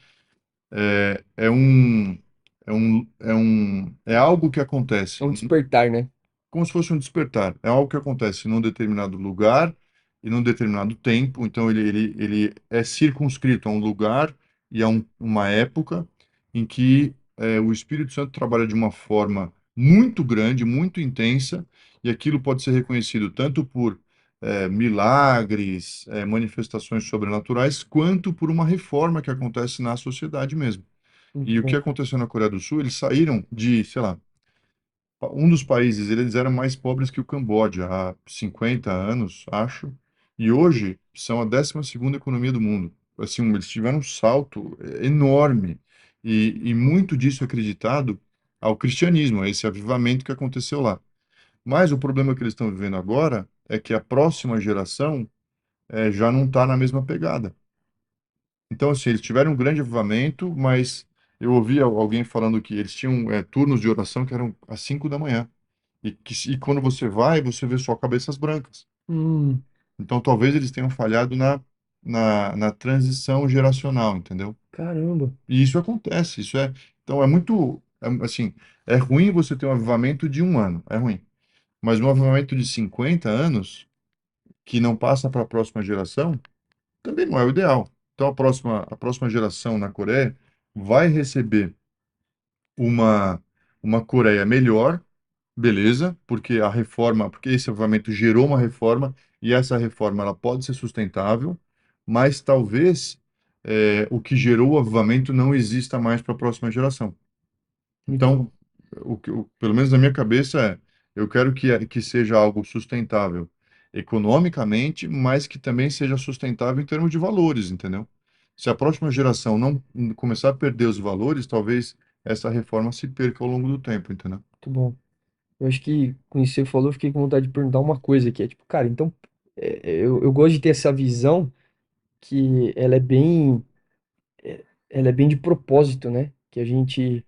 é algo que É acontece um despertar, né? como se fosse um despertar. É algo que acontece num determinado lugar e num determinado tempo. Então, ele é circunscrito a um lugar e a uma época em que o Espírito Santo trabalha de uma forma muito grande, muito intensa, e aquilo pode ser reconhecido tanto por milagres, manifestações sobrenaturais, quanto por uma reforma que acontece na sociedade mesmo. Muito E o que bom. aconteceu na Coreia do Sul, eles saíram de, sei lá, um dos países, eles eram mais pobres que o Camboja há 50 anos, acho, e hoje são a 12ª economia do mundo. Assim, eles tiveram um salto enorme e muito disso é acreditado ao cristianismo, a esse avivamento que aconteceu lá. Mas o problema que eles estão vivendo agora é que a próxima geração já não está na mesma pegada. Então, assim, eles tiveram um grande avivamento, mas eu ouvi alguém falando que eles tinham turnos de oração que eram às 5 da manhã. E quando você vai, você vê só cabeças brancas. Hum, Então, talvez eles tenham falhado na transição geracional, entendeu? caramba. E isso acontece. Então, assim, é ruim você ter um avivamento de um ano, é ruim. Mas um avivamento de 50 anos, que não passa para a próxima geração, também não é o ideal. Então, a próxima geração na Coreia vai receber uma, uma Coreia melhor. Beleza, porque esse avivamento gerou uma reforma e essa reforma ela pode ser sustentável, mas talvez o que gerou o avivamento não exista mais para a próxima geração. Muito Então, bom. pelo menos na minha cabeça eu quero que seja algo sustentável economicamente, mas que também seja sustentável em termos de valores, entendeu? Se a próxima geração não começar a perder os valores, talvez essa reforma se perca ao longo do tempo, entendeu? Muito bom. Eu acho que com isso que você falou, eu fiquei com vontade de perguntar uma coisa que é tipo, cara, então eu gosto de ter essa visão que ela é bem de propósito, né? Que a gente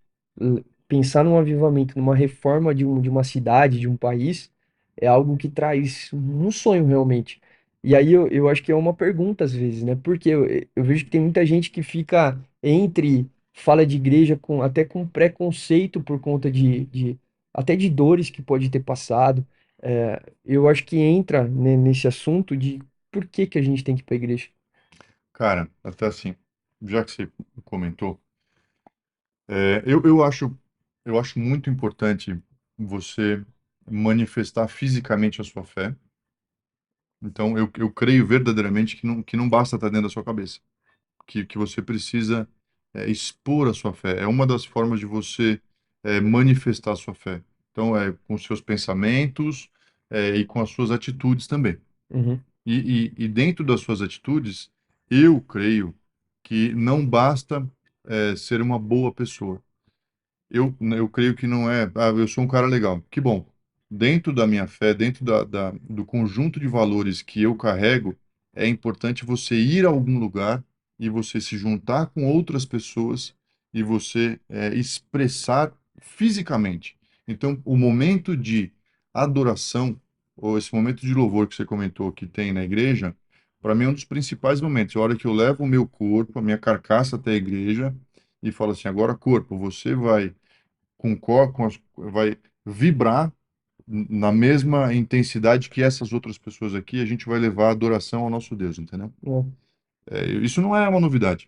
pensar num avivamento, numa reforma de uma cidade, de um país, é algo que traz um sonho realmente. E aí eu acho que é uma pergunta às vezes, né? Porque eu vejo que tem muita gente que fica entre fala de igreja com até com preconceito por conta até de dores que pode ter passado. Eu acho que entra, né, nesse assunto de por que que a gente tem que ir para a igreja. Cara, até assim, já que você comentou, eu acho muito importante você manifestar fisicamente a sua fé. Então, eu creio verdadeiramente que não basta estar dentro da sua cabeça, que você precisa expor a sua fé. É uma das formas de você manifestar a sua fé. Então, é com seus pensamentos e com as suas atitudes também. Uhum, E dentro das suas atitudes, eu creio que não basta ser uma boa pessoa. Eu creio que não é. Ah, eu sou um cara legal. Que bom. Dentro da minha fé, dentro do conjunto de valores que eu carrego, é importante você ir a algum lugar e você se juntar com outras pessoas e você expressar fisicamente. Então, o momento de adoração, ou esse momento de louvor que você comentou que tem na igreja, para mim é um dos principais momentos. É a hora que eu levo o meu corpo, a minha carcaça até a igreja e falo assim: agora, corpo, você vai vai vibrar na mesma intensidade que essas outras pessoas aqui, a gente vai levar a adoração ao nosso Deus, entendeu? é, Isso não é uma novidade.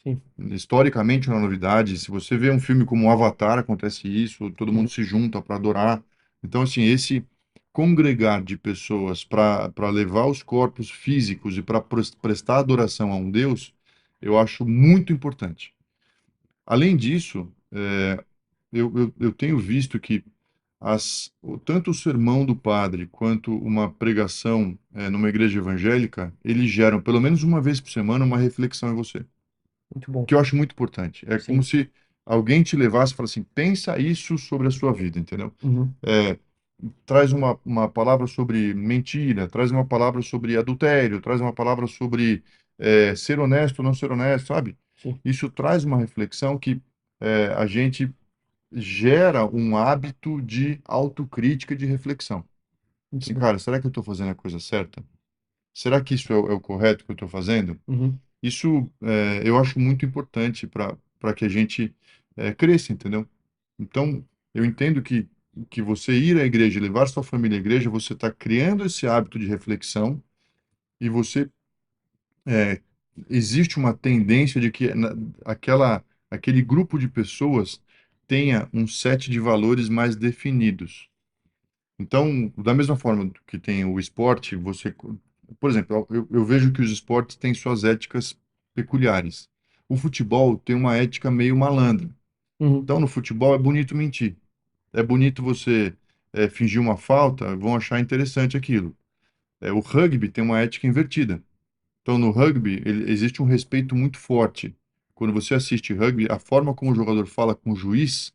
sim. Historicamente, não é uma novidade. Se você vê um filme como Avatar, acontece isso, todo mundo Uhum, se junta para adorar. Então, assim, esse congregar de pessoas para levar os corpos físicos e para prestar adoração a um Deus, eu acho muito importante. Além disso, eu tenho visto que tanto o sermão do padre quanto uma pregação numa igreja evangélica, eles geram, pelo menos uma vez por semana, uma reflexão em você, muito bom. que eu acho muito importante. É como Sim. se alguém te levasse e falasse assim, pensa isso sobre a sua vida, entendeu? Uhum, É, traz uma palavra sobre mentira, traz uma palavra sobre adultério, traz uma palavra sobre ser honesto ou não ser honesto, sabe? sim. Isso traz uma reflexão que a gente gera um hábito de autocrítica e de reflexão. Muito Assim, bom. cara, será que eu estou fazendo a coisa certa? Será que isso é o correto que eu estou fazendo? Uhum, Isso eu acho muito importante para que a gente cresça, entendeu? Então, eu entendo que você ir à igreja, levar sua família à igreja, você está criando esse hábito de reflexão e você é, existe uma tendência de que aquele grupo de pessoas tenha um set de valores mais definidos. Então, da mesma forma que tem o esporte, por exemplo, eu vejo que os esportes têm suas éticas peculiares. O futebol tem uma ética meio malandra. uhum, Então, no futebol é bonito mentir. É bonito você fingir uma falta, vão achar interessante aquilo. O rugby tem uma ética invertida. Então, no rugby, existe um respeito muito forte. Quando você assiste rugby, a forma como o jogador fala com o juiz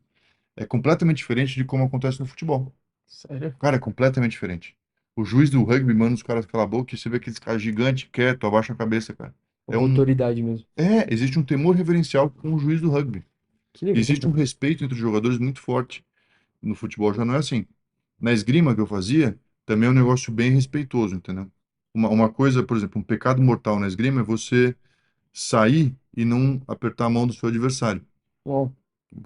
é completamente diferente de como acontece no futebol. sério? Cara, é completamente diferente. O juiz do rugby manda os caras calar a boca e você vê aqueles caras gigantes, quieto, abaixa a cabeça, cara. É Uma um, autoridade mesmo. existe um temor reverencial com o juiz do rugby. Que legal, Existe um cara. respeito entre os jogadores muito forte. No futebol já não é assim. Na esgrima que eu fazia, também é um negócio bem respeitoso, entendeu? Uma coisa, por exemplo, um pecado mortal na esgrima é você sair e não apertar a mão do seu adversário. Uau,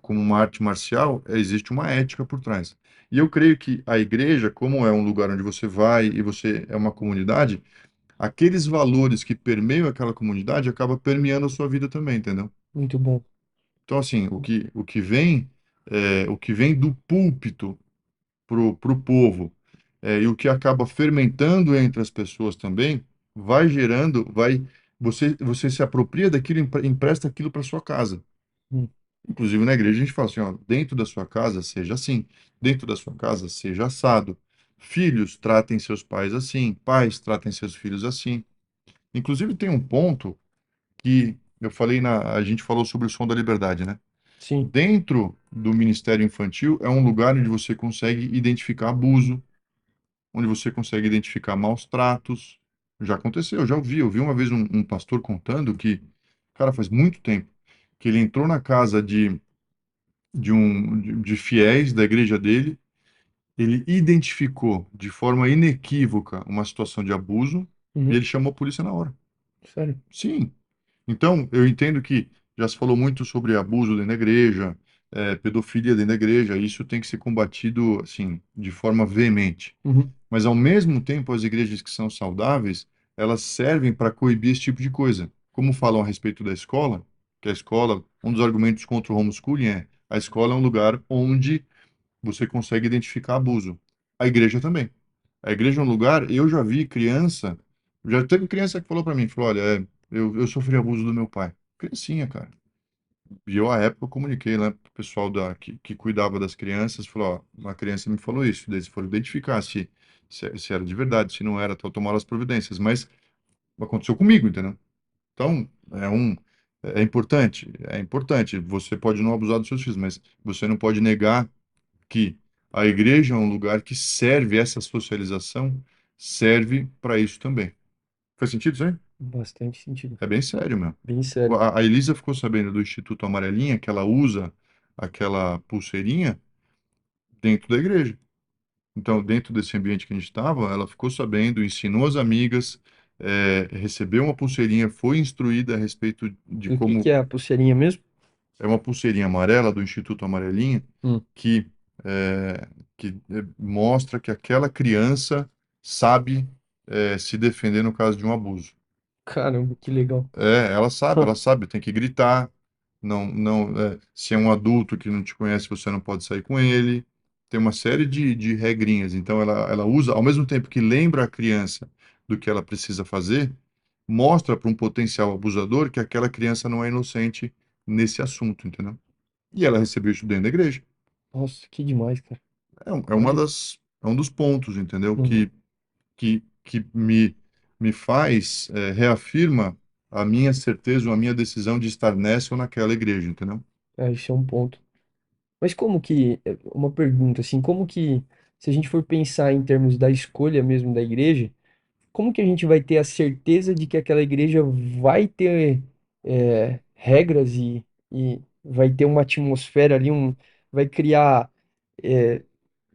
Como uma arte marcial, existe uma ética por trás. E eu creio que a igreja, como é um lugar onde você vai e você é uma comunidade, aqueles valores que permeiam aquela comunidade acaba permeando a sua vida também, entendeu? muito bom. Então, assim, o que vem do púlpito pro povo, e o que acaba fermentando entre as pessoas também, vai gerando, você se apropria daquilo e empresta aquilo para sua casa. Hum. Inclusive na igreja a gente fala assim, ó, dentro da sua casa seja assim, dentro da sua casa seja assado. Filhos tratem seus pais assim, pais tratem seus filhos assim. Inclusive tem um ponto que eu falei a gente falou sobre o som da liberdade, né? Sim. Dentro do ministério infantil é um lugar onde você consegue identificar abuso, onde você consegue identificar maus tratos. Já aconteceu, já ouvi. Eu vi uma vez um pastor contando que, cara, faz muito tempo, que ele entrou na casa de fiéis da igreja dele, ele identificou de forma inequívoca uma situação de abuso e Uhum. ele chamou a polícia na hora. Sério. Sim. Então, eu entendo que já se falou muito sobre abuso dentro da igreja, pedofilia dentro da igreja, e isso tem que ser combatido, assim, de forma veemente. Uhum. Mas, ao mesmo tempo, as igrejas que são saudáveis, elas servem para coibir esse tipo de coisa. Como falam a respeito da escola, que a escola, um dos argumentos contra o homeschooling é a escola é um lugar onde você consegue identificar abuso. A igreja também. A igreja é um lugar, eu já vi criança, já teve criança que falou para mim, falou, olha, eu sofri abuso do meu pai. Criancinha, cara. E eu, à época, comuniquei, né, pro pessoal que cuidava das crianças, falou, ó, uma criança me falou isso, daí eles foram identificar se era de verdade, se não era, então tomaram as providências, mas aconteceu comigo, entendeu? Então, é importante, você pode não abusar dos seus filhos, mas você não pode negar que a igreja é um lugar que serve, essa socialização serve para isso também. Faz sentido isso aí? Bastante sentido. É bem sério, meu. Bem sério. A Elisa ficou sabendo do Instituto Amarelinha, que ela usa aquela pulseirinha dentro da igreja. Então, dentro desse ambiente que a gente estava, ela ficou sabendo, ensinou as amigas, recebeu uma pulseirinha, foi instruída a respeito de E o que que como é a pulseirinha mesmo? é uma pulseirinha amarela do Instituto Amarelinha Hum. que, mostra que aquela criança sabe, se defender no caso de um abuso. Caramba, que legal. Ela sabe, tem que gritar. Se é um adulto que não te conhece, você não pode sair com ele. Tem uma série de regrinhas. Então, ela usa, ao mesmo tempo que lembra a criança do que ela precisa fazer, mostra para um potencial abusador que aquela criança não é inocente nesse assunto, entendeu? E ela recebeu isso dentro da igreja. Nossa, que demais, cara. Uma Olha. é um dos pontos, entendeu? Uhum. Que me faz, reafirma a minha certeza ou a minha decisão de estar nessa ou naquela igreja, entendeu? É, isso é um ponto. Mas como que, uma pergunta assim, como que, se a gente for pensar em termos da escolha mesmo da igreja, como que a gente vai ter a certeza de que aquela igreja vai ter regras e vai ter uma atmosfera ali, vai criar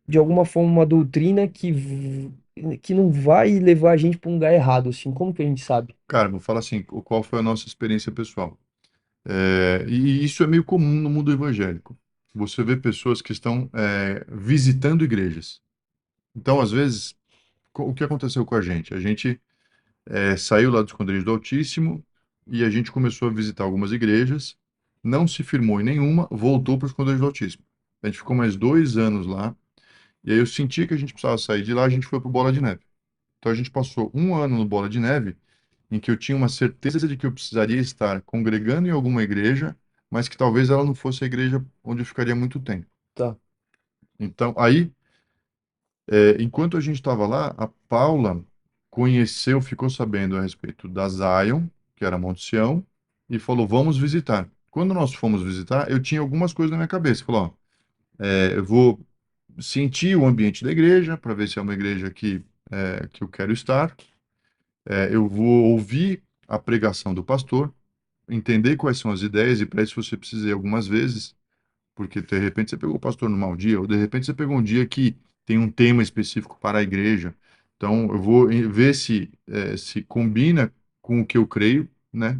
de alguma forma uma doutrina que não vai levar a gente para um lugar errado, assim, como que a gente sabe? Cara, vou falar assim, qual foi a nossa experiência pessoal. E isso é meio comum no mundo evangélico. Você vê pessoas que estão, visitando igrejas. Então, às vezes, o que aconteceu com a gente? A gente saiu lá do esconderijo do Altíssimo e a gente começou a visitar algumas igrejas, não se firmou em nenhuma, voltou para o esconderijo do Altíssimo. A gente ficou mais 2 anos lá, e aí eu senti que a gente precisava sair de lá, a gente foi para o Bola de Neve. Então a gente passou um ano no Bola de Neve, em que eu tinha uma certeza de que eu precisaria estar congregando em alguma igreja, mas que talvez ela não fosse a igreja onde eu ficaria muito tempo. Tá. Então, aí, enquanto a gente estava lá, a Paula conheceu, ficou sabendo a respeito da Zion, que era Monte Sião, e falou: vamos visitar. Quando nós fomos visitar, eu tinha algumas coisas na minha cabeça. Falou: ó, eu vou sentir o ambiente da igreja, para ver se é uma igreja que eu quero estar. Eu vou ouvir a pregação do pastor, entender quais são as ideias, e para isso você precisa ir algumas vezes, porque de repente você pegou o pastor no mau dia, ou de repente você pegou um dia que tem um tema específico para a igreja. Então, eu vou ver se combina com o que eu creio, né?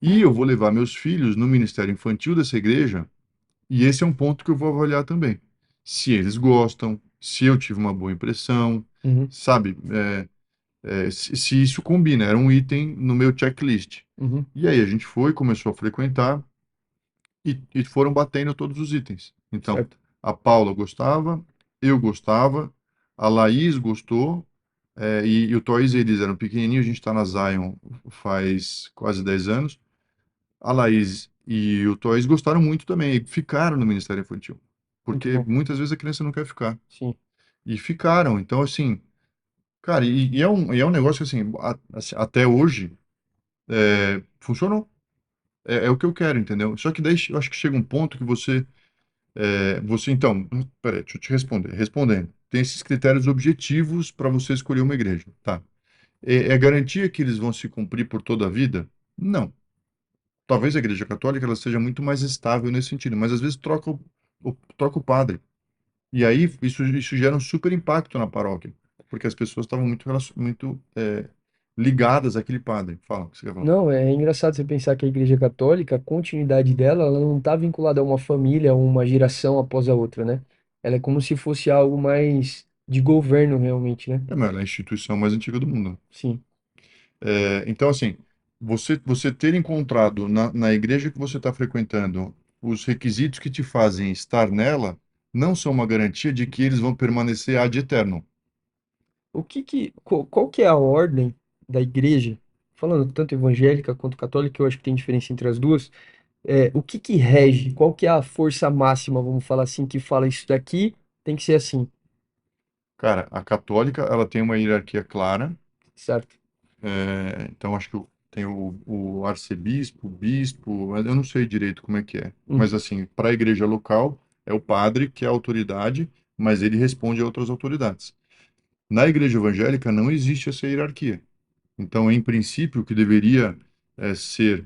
E eu vou levar meus filhos no ministério infantil dessa igreja, e esse é um ponto que eu vou avaliar também. Se eles gostam, se eu tive uma boa impressão, Uhum. sabe? Se isso combina, era um item no meu checklist. Uhum. E aí a gente foi, começou a frequentar e foram batendo todos os itens. Então, Certo. a Paula gostava, eu gostava, a Laís gostou, e o Toys, eles eram pequenininhos, a gente está na Zion faz quase 10 anos. A Laís E os toys gostaram muito também, e ficaram no Ministério Infantil. Muito Porque bom. muitas vezes a criança não quer ficar. Sim. E ficaram. Então, assim, cara, e é um negócio assim, assim, até hoje, funcionou. É o que eu quero, entendeu? Só que daí eu acho que chega um ponto que você então, peraí, deixa eu te responder. Respondendo, tem esses critérios objetivos para você escolher uma igreja, tá? É garantia que eles vão se cumprir por toda a vida? Não. Talvez a Igreja Católica ela seja muito mais estável nesse sentido, mas às vezes troca o padre. E aí isso gera um super impacto na paróquia, porque as pessoas estavam muito ligadas àquele padre. Fala, o que você quer falar? Não, é engraçado você pensar que a Igreja Católica, a continuidade dela, ela não está vinculada a uma família, a uma geração após a outra, né? Ela é como se fosse algo mais de governo, realmente, né? Mas ela é a instituição mais antiga do mundo. Sim. Então, assim, você ter encontrado na igreja que você está frequentando os requisitos que te fazem estar nela, não são uma garantia de que eles vão permanecer ad eterno. Qual que é a ordem da igreja, falando tanto evangélica quanto católica, eu acho que tem diferença entre as duas, o que que rege, qual que é a força máxima, vamos falar assim, que fala isso daqui tem que ser assim, Cara, a católica, ela tem uma hierarquia clara. certo? Então, acho que tem o arcebispo, o bispo, mas eu não sei direito como é que é. Uhum, Mas, assim, para a igreja local, é o padre que é a autoridade, mas ele responde a outras autoridades. Na igreja evangélica, não existe essa hierarquia. Então, em princípio, o que deveria ser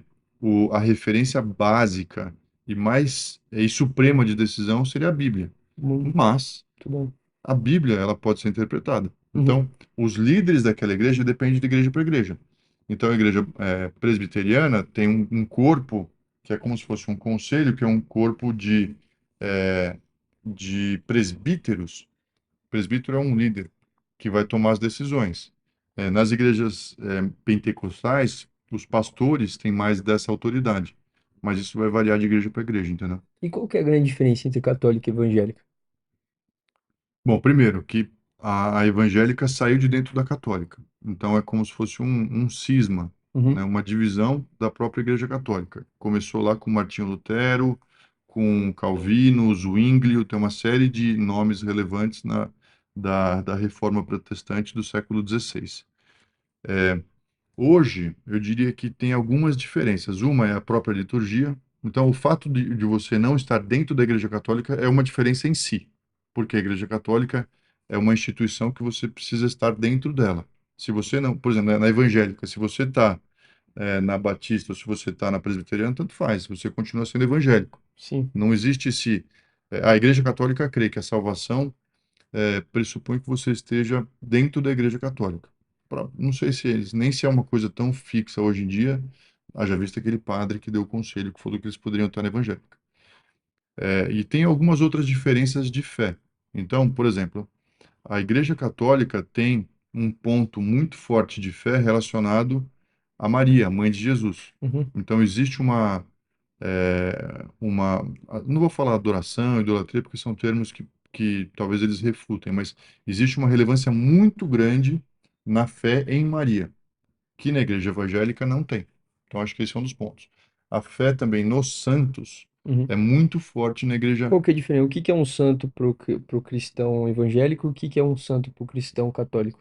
a referência básica e mais e suprema de decisão seria a Bíblia. muito Mas bom. a Bíblia ela pode ser interpretada. Uhum, Então, os líderes daquela igreja dependem de igreja para igreja. Então, a igreja presbiteriana tem um corpo que é como se fosse um conselho, que é um corpo de presbíteros. Presbítero é um líder que vai tomar as decisões. Nas igrejas pentecostais, os pastores têm mais dessa autoridade, mas isso vai variar de igreja para igreja, entendeu? e qual que é a grande diferença entre católica e evangélica? Bom, primeiro, que a evangélica saiu de dentro da católica. Então, é como se fosse um cisma, né? Uhum, Uma divisão da própria Igreja Católica. Começou lá com Martinho Lutero, com Calvino, Zwinglio, tem uma série de nomes relevantes da Reforma Protestante do século XVI. Hoje, eu diria que tem algumas diferenças. Uma é a própria liturgia. Então, o fato de você não estar dentro da Igreja Católica é uma diferença em si, porque a Igreja Católica é uma instituição que você precisa estar dentro dela. Se você não, por exemplo, na evangélica, se você está na batista ou se você está na presbiteriana, tanto faz, você continua sendo evangélico. sim, Não existe esse. A Igreja Católica crê que a salvação pressupõe que você esteja dentro da Igreja Católica. Não sei nem se é uma coisa tão fixa hoje em dia, haja visto aquele padre que deu o conselho, que falou que eles poderiam estar na evangélica. E tem algumas outras diferenças de fé. Então, por exemplo, a Igreja Católica tem um ponto muito forte de fé relacionado a Maria, a mãe de Jesus. uhum, Então, existe não vou falar adoração, idolatria, porque são termos que talvez eles refutem, mas existe uma relevância muito grande na fé em Maria, que na igreja evangélica não tem. Então, acho que esse é um dos pontos. A fé também nos santos uhum. é muito forte na igreja Qual que é a diferença? O que que é um santo pro cristão evangélico? O que que é um santo pro cristão católico?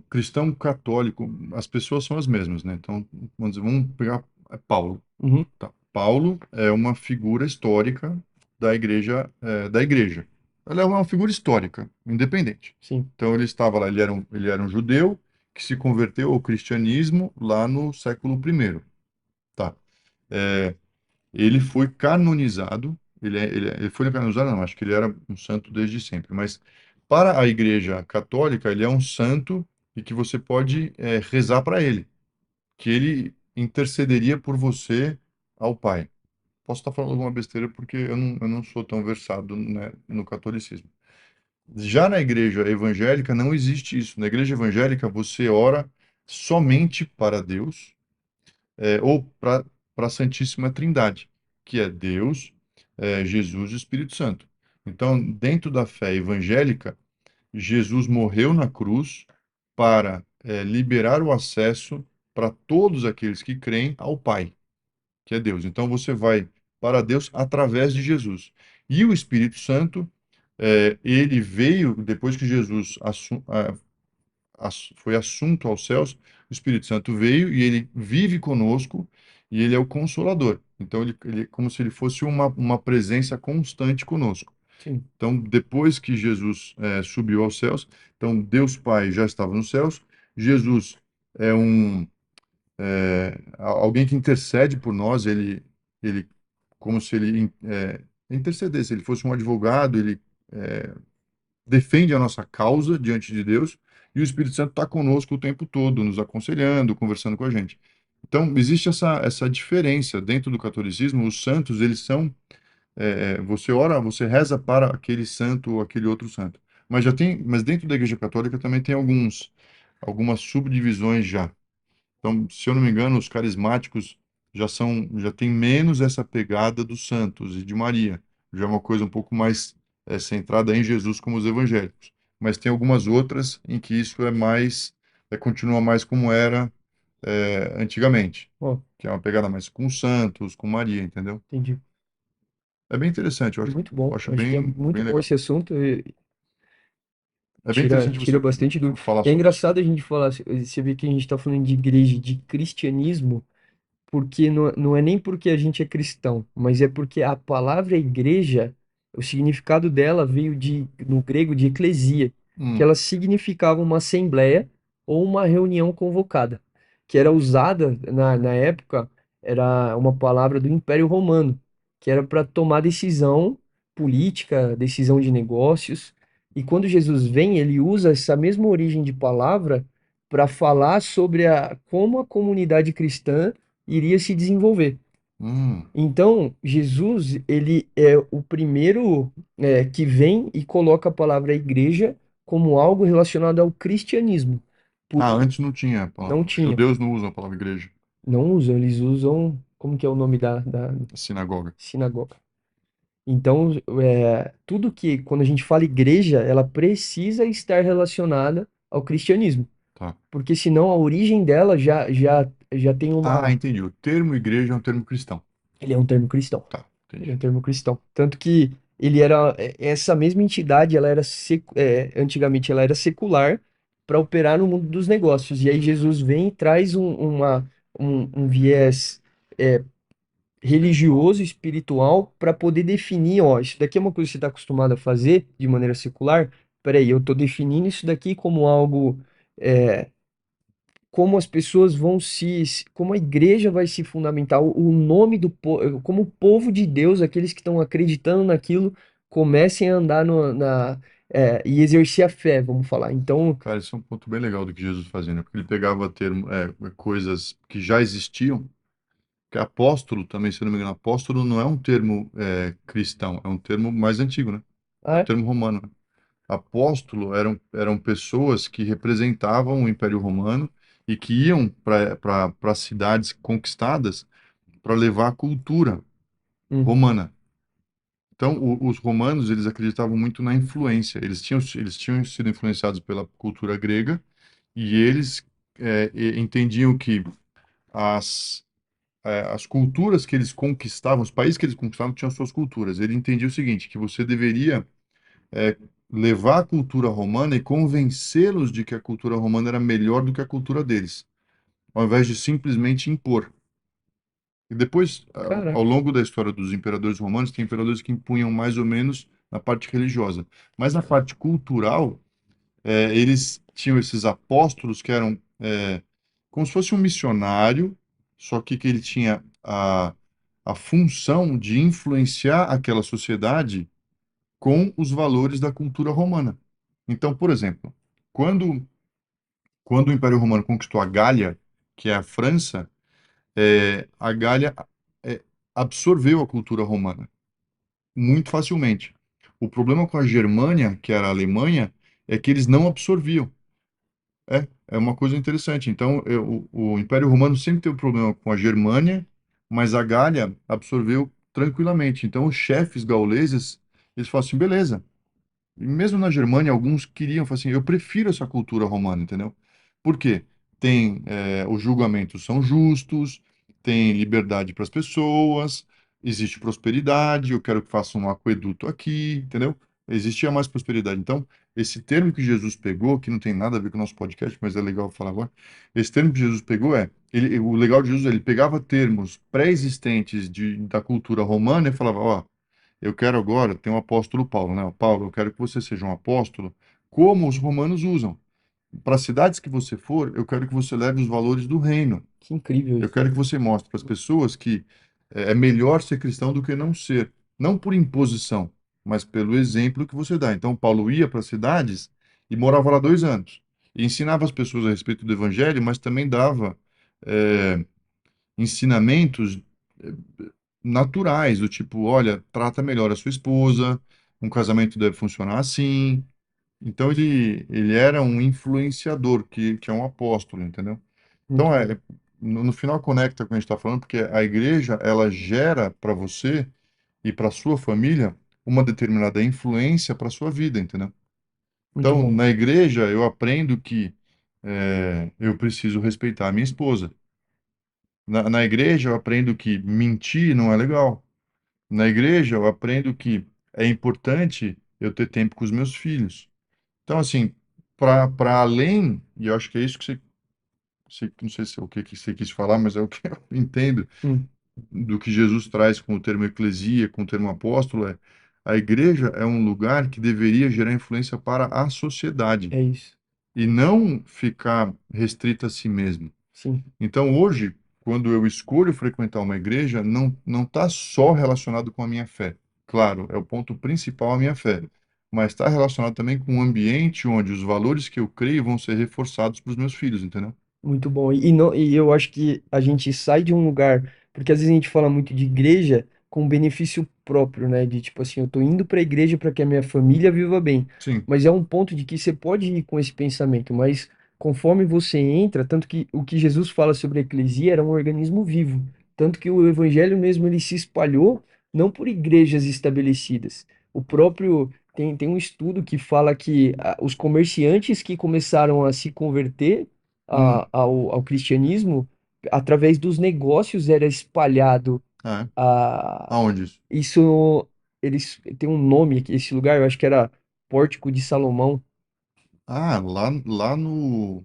cristão católico. As pessoas são as mesmas, né? Então, vamos pegar Paulo. Uhum, Tá. Paulo é uma figura histórica da igreja. Ela é uma figura histórica, independente. sim, Então ele estava lá, ele era um judeu que se converteu ao cristianismo lá no século I. Tá. Ele foi canonizado, ele foi canonizado, não, acho que ele era um santo desde sempre, mas para a igreja católica ele é um santo e que você pode rezar para ele, que ele intercederia por você ao Pai. Posso estar falando alguma besteira porque eu não sou tão versado, né, no catolicismo. Já na igreja evangélica não existe isso. Na igreja evangélica você ora somente para Deus, ou para a Santíssima Trindade, que é Deus, Jesus e Espírito Santo. Então, dentro da fé evangélica, Jesus morreu na cruz para liberar o acesso para todos aqueles que creem ao Pai. que é Deus. Então você vai para Deus através de Jesus. E o Espírito Santo, ele veio depois que Jesus foi assunto aos céus, o Espírito Santo veio e ele vive conosco e ele é o consolador. Então ele é como se ele fosse uma presença constante conosco. Sim. Então, depois que Jesus subiu aos céus, então Deus Pai já estava nos céus, Jesus é alguém que intercede por nós, ele como se ele intercedesse, ele fosse um advogado, ele defende a nossa causa diante de Deus, e o Espírito Santo está conosco o tempo todo, nos aconselhando, conversando com a gente. Então, existe essa diferença dentro do catolicismo. Os santos, eles são você ora, você reza para aquele santo ou aquele outro santo. Mas dentro da Igreja Católica também tem algumas subdivisões já. Então, se eu não me engano, os carismáticos já têm menos essa pegada dos santos e de Maria. Já é uma coisa um pouco mais centrada em Jesus, como os evangélicos. Mas tem algumas outras em que isso continua mais como era antigamente, Ó, que é uma pegada mais com os santos, com Maria, entendeu? entendi. É bem interessante, Muito eu bom. acho Acho que é muito bem bom legal. esse assunto. É bem Tira, interessante tira você bastante dúvida. falar E é sobre isso. engraçado a gente falar, você vê que a gente está falando de igreja, de cristianismo, porque não é nem porque a gente é cristão, mas é porque a palavra igreja, o significado dela veio no grego de eclesia, que Hum, ela significava uma assembleia ou uma reunião convocada, que era usada na época, era uma palavra do Império Romano, que era para tomar decisão política, decisão de negócios. E quando Jesus vem, ele usa essa mesma origem de palavra para falar sobre como a comunidade cristã iria se desenvolver. hum. Então, Jesus, ele é o primeiro que vem e coloca a palavra igreja como algo relacionado ao cristianismo. Por, Ah, antes não tinha a não palavra. Os tinha, judeus não usam a palavra igreja, não usam, eles usam, como que é o nome da a sinagoga. sinagoga? Então, tudo que, quando a gente fala igreja, ela precisa estar relacionada ao cristianismo, Tá. porque senão a origem dela já tem Ah, uma. entendi. O termo igreja é um termo cristão. Ele é um termo cristão. Tá, Ele é um entendi. termo cristão. Tanto que ele era essa mesma entidade, ela era antigamente ela era secular para operar no mundo dos negócios. E aí Jesus vem e traz um viés é, religioso, espiritual, para poder definir, ó, isso daqui é uma coisa que você está acostumado a fazer de maneira secular. Peraí, eu estou definindo isso daqui como algo é, como as pessoas como a igreja vai se fundamentar, o nome como o povo de Deus, aqueles que estão acreditando naquilo, comecem a andar e exercer a fé, vamos falar. Então, Cara, esse é um ponto bem legal do que Jesus fazia, né? Porque ele pegava coisas que já existiam, que apóstolo também, se eu não me engano, apóstolo não é um termo cristão, é um termo mais antigo, né? É um ah, termo romano, né? Apóstolo eram pessoas que representavam o Império Romano e que iam para cidades conquistadas para levar a cultura uhum, romana. Então, os romanos, eles acreditavam muito na influência. Eles tinham sido influenciados pela cultura grega e eles entendiam que as, as culturas que eles conquistavam, os países que eles conquistavam tinham suas culturas. Ele entendia o seguinte, que você deveria é, levar a cultura romana e convencê-los de que a cultura romana era melhor do que a cultura deles, ao invés de simplesmente impor. E depois, ao caraca, longo da história dos imperadores romanos, tem imperadores que impunham mais ou menos na parte religiosa. Mas na parte cultural, eles tinham esses apóstolos que eram como se fosse um missionário, só que ele tinha a função de influenciar aquela sociedade com os valores da cultura romana. Então, por exemplo, quando, quando o Império Romano conquistou a Gália, que é a França, a Gália é, absorveu a cultura romana muito facilmente. O problema com a Germânia, que era a Alemanha, é que eles não absorviam. É uma coisa interessante. Então, o Império Romano sempre teve problema com a Germânia, mas a Gália absorveu tranquilamente. Então, os chefes gauleses, eles falam assim, beleza. E mesmo na Germânia, alguns queriam, falar assim, eu prefiro essa cultura romana, entendeu? Por quê? Os julgamentos são justos, tem liberdade para as pessoas, existe prosperidade, eu quero que faça um aqueduto aqui, entendeu? Existia mais prosperidade. Então, esse termo que Jesus pegou, que não tem nada a ver com o nosso podcast, mas é legal falar agora, esse termo que Jesus pegou o legal de Jesus, ele pegava termos pré-existentes da cultura romana e falava, ó, eu quero agora, tem o apóstolo Paulo, né? Paulo, eu quero que você seja um apóstolo como os romanos usam. Para as cidades que você for, eu quero que você leve os valores do reino. Que incrível Eu isso. quero que você mostre para as pessoas que é melhor ser cristão do que não ser. Não por imposição, mas pelo exemplo que você dá. Então, Paulo ia para as cidades e morava lá 2 anos. E ensinava as pessoas a respeito do evangelho, mas também dava é, ensinamentos é, naturais, do tipo, olha, trata melhor a sua esposa, um casamento deve funcionar assim. Então, ele era um influenciador, que é um apóstolo, entendeu? Então, Muito bom, no final conecta com o que a gente está falando, porque a igreja, ela gera para você e para sua família uma determinada influência para sua vida, entendeu? muito Então, bom, na igreja, eu aprendo que eu preciso respeitar a minha esposa. Na igreja, eu aprendo que mentir não é legal. Na igreja, eu aprendo que é importante eu ter tempo com os meus filhos. Então, assim, para além, e eu acho que é isso que não sei se é o que você quis falar, mas é o que eu entendo hum, do que Jesus traz com o termo eclesia, com o termo apóstolo, a igreja é um lugar que deveria gerar influência para a sociedade é isso, e não ficar restrita a si mesmo. sim, Então, hoje, quando eu escolho frequentar uma igreja, não está só relacionado com a minha fé. Claro, é o ponto principal a minha fé, mas está relacionado também com um ambiente onde os valores que eu creio vão ser reforçados para os meus filhos, entendeu? muito bom. E, não, e eu acho que a gente sai de um lugar, porque às vezes a gente fala muito de igreja com benefício próprio, né? De tipo assim, eu tô indo para a igreja para que a minha família viva bem. Sim. Mas é um ponto de que você pode ir com esse pensamento, mas conforme você entra, tanto que o que Jesus fala sobre a eclesia era um organismo vivo, tanto que o evangelho mesmo ele se espalhou não por igrejas estabelecidas. O próprio tem um estudo que fala que os comerciantes que começaram a se converter ao cristianismo, através dos negócios era espalhado Ah, é? a Aonde isso? isso eles tem um nome aqui, esse lugar, eu acho que era Pórtico de Salomão, Ah, lá no.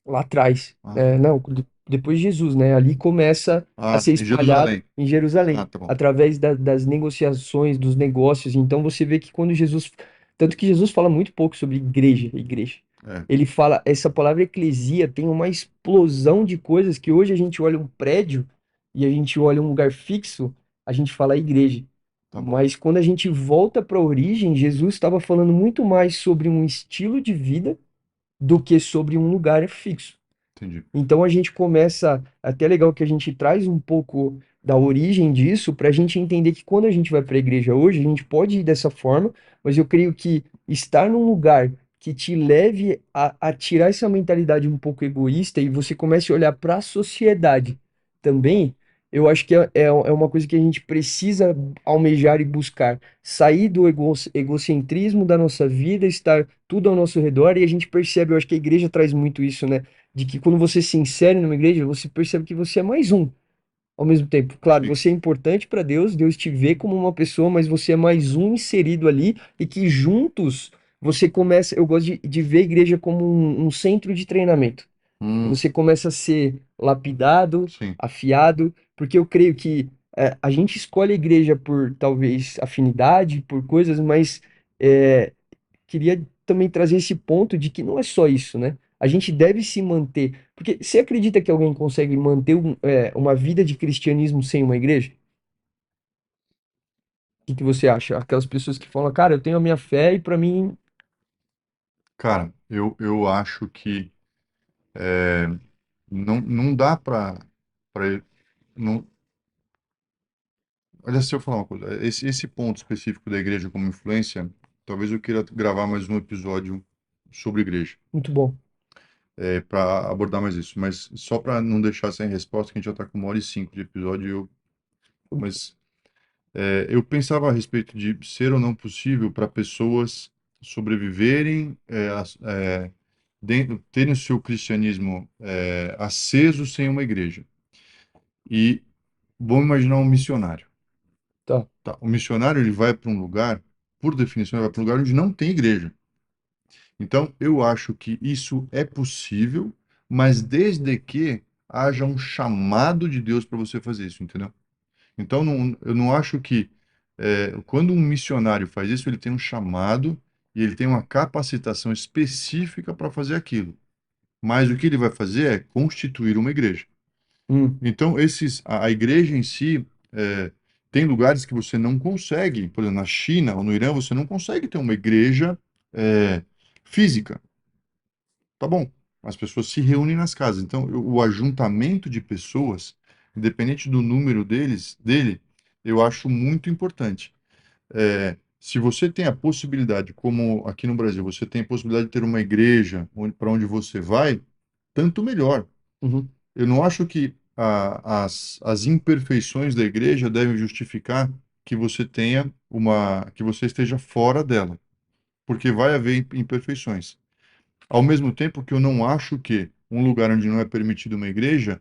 lá atrás. Ah, É, não, depois de Jesus, né? Ali começa a ser em espalhado Jerusalém. em Ah, Jerusalém, tá bom. através das negociações, dos negócios. Então você vê que quando Jesus. Tanto que Jesus fala muito pouco sobre igreja, igreja. É, Ele fala, essa palavra eclesia tem uma explosão de coisas que hoje a gente olha um prédio e a gente olha um lugar fixo, a gente fala igreja. tá bom. Mas quando a gente volta para a origem, Jesus estava falando muito mais sobre um estilo de vida do que sobre um lugar fixo. Entendi. Então a gente começa, até legal que a gente traz um pouco da origem disso para a gente entender que quando a gente vai para a igreja hoje, a gente pode ir dessa forma, mas eu creio que estar num lugar que te leve a tirar essa mentalidade um pouco egoísta e você comece a olhar para a sociedade também, eu acho que é uma coisa que a gente precisa almejar e buscar. Sair do egocentrismo da nossa vida, estar tudo ao nosso redor, e a gente percebe, eu acho que a igreja traz muito isso, né? De que quando você se insere numa igreja, você percebe que você é mais um ao mesmo tempo. Claro, Sim. você é importante para Deus, Deus te vê como uma pessoa, mas você é mais um inserido ali e que juntos você começa. Eu gosto de ver a igreja como um centro de treinamento. Hum, Você começa a ser lapidado, sim. afiado, porque eu creio que a gente escolhe a igreja por talvez afinidade, por coisas, mas é, queria também trazer esse ponto de que não é só isso, né? A gente deve se manter. Porque você acredita que alguém consegue manter uma vida de cristianismo sem uma igreja? O que que você acha? Aquelas pessoas que falam, cara, eu tenho a minha fé e para mim. Cara, eu acho que não dá para não. Olha, se eu falar uma coisa, esse ponto específico da igreja como influência, talvez eu queira gravar mais um episódio sobre igreja, Muito bom. para abordar mais isso. Mas só para não deixar sem resposta, que a gente já está com 1h05 de episódio, mas eu pensava a respeito de ser ou não possível para pessoas sobreviverem, terem o seu cristianismo aceso sem uma igreja. e vamos imaginar um missionário. Tá. Tá? O missionário ele vai para um lugar, por definição, ele vai para um lugar onde não tem igreja. Então, eu acho que isso é possível, mas desde que haja um chamado de Deus para você fazer isso, entendeu? Então, eu não acho que quando um missionário faz isso, ele tem um chamado e ele tem uma capacitação específica para fazer aquilo. Mas o que ele vai fazer é constituir uma igreja. Hum, Então, a igreja em si, é, tem lugares que você não consegue, por exemplo, na China ou no Irã, você não consegue ter uma igreja física. Tá bom, as pessoas se reúnem nas casas. Então, o ajuntamento de pessoas, independente do número dele, eu acho muito importante. Se você tem a possibilidade, como aqui no Brasil, você tem a possibilidade de ter uma igreja para onde você vai, tanto melhor. uhum, Eu não acho que as imperfeições da igreja devem justificar que você que você esteja fora dela, porque vai haver imperfeições. Ao mesmo tempo que eu não acho que um lugar onde não é permitido uma igreja,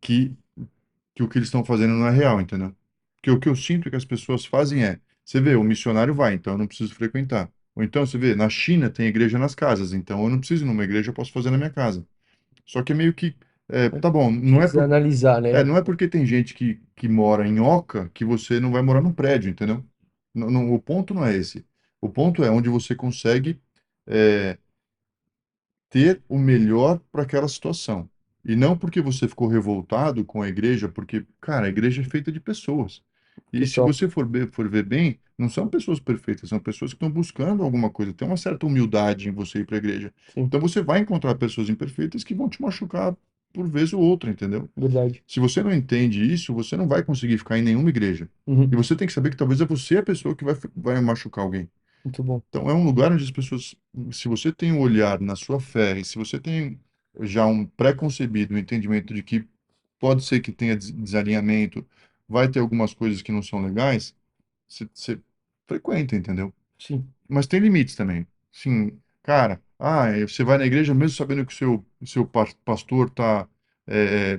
que, que o que eles estão fazendo não é real, entendeu? Porque o que eu sinto que as pessoas fazem você vê, o missionário vai, então eu não preciso frequentar. Ou então você vê, na China tem igreja nas casas, então eu não preciso ir numa igreja, eu posso fazer na minha casa. Só que é meio que, tá bom, precisa analisar, né? não é porque tem gente que mora em Oca que você não vai morar num prédio, entendeu? O ponto não é esse. O ponto é onde você consegue é, ter o melhor para aquela situação. E não porque você ficou revoltado com a igreja, porque, cara, a igreja é feita de pessoas. E se Pessoal, você for ver bem, não são pessoas perfeitas, são pessoas que estão buscando alguma coisa. Tem uma certa humildade em você ir para a igreja. sim, Então você vai encontrar pessoas imperfeitas que vão te machucar por vez ou outra, entendeu? verdade. Se você não entende isso, você não vai conseguir ficar em nenhuma igreja. E Uhum, você tem que saber que talvez é você a pessoa que vai machucar alguém. muito bom. Então, é um lugar onde as pessoas, se você tem um olhar na sua fé, e se você tem já um pré-concebido, um entendimento de que pode ser que tenha desalinhamento, vai ter algumas coisas que não são legais, você frequenta, entendeu? Sim. Mas tem limites também. Sim, cara, você vai na igreja mesmo sabendo que o seu pastor está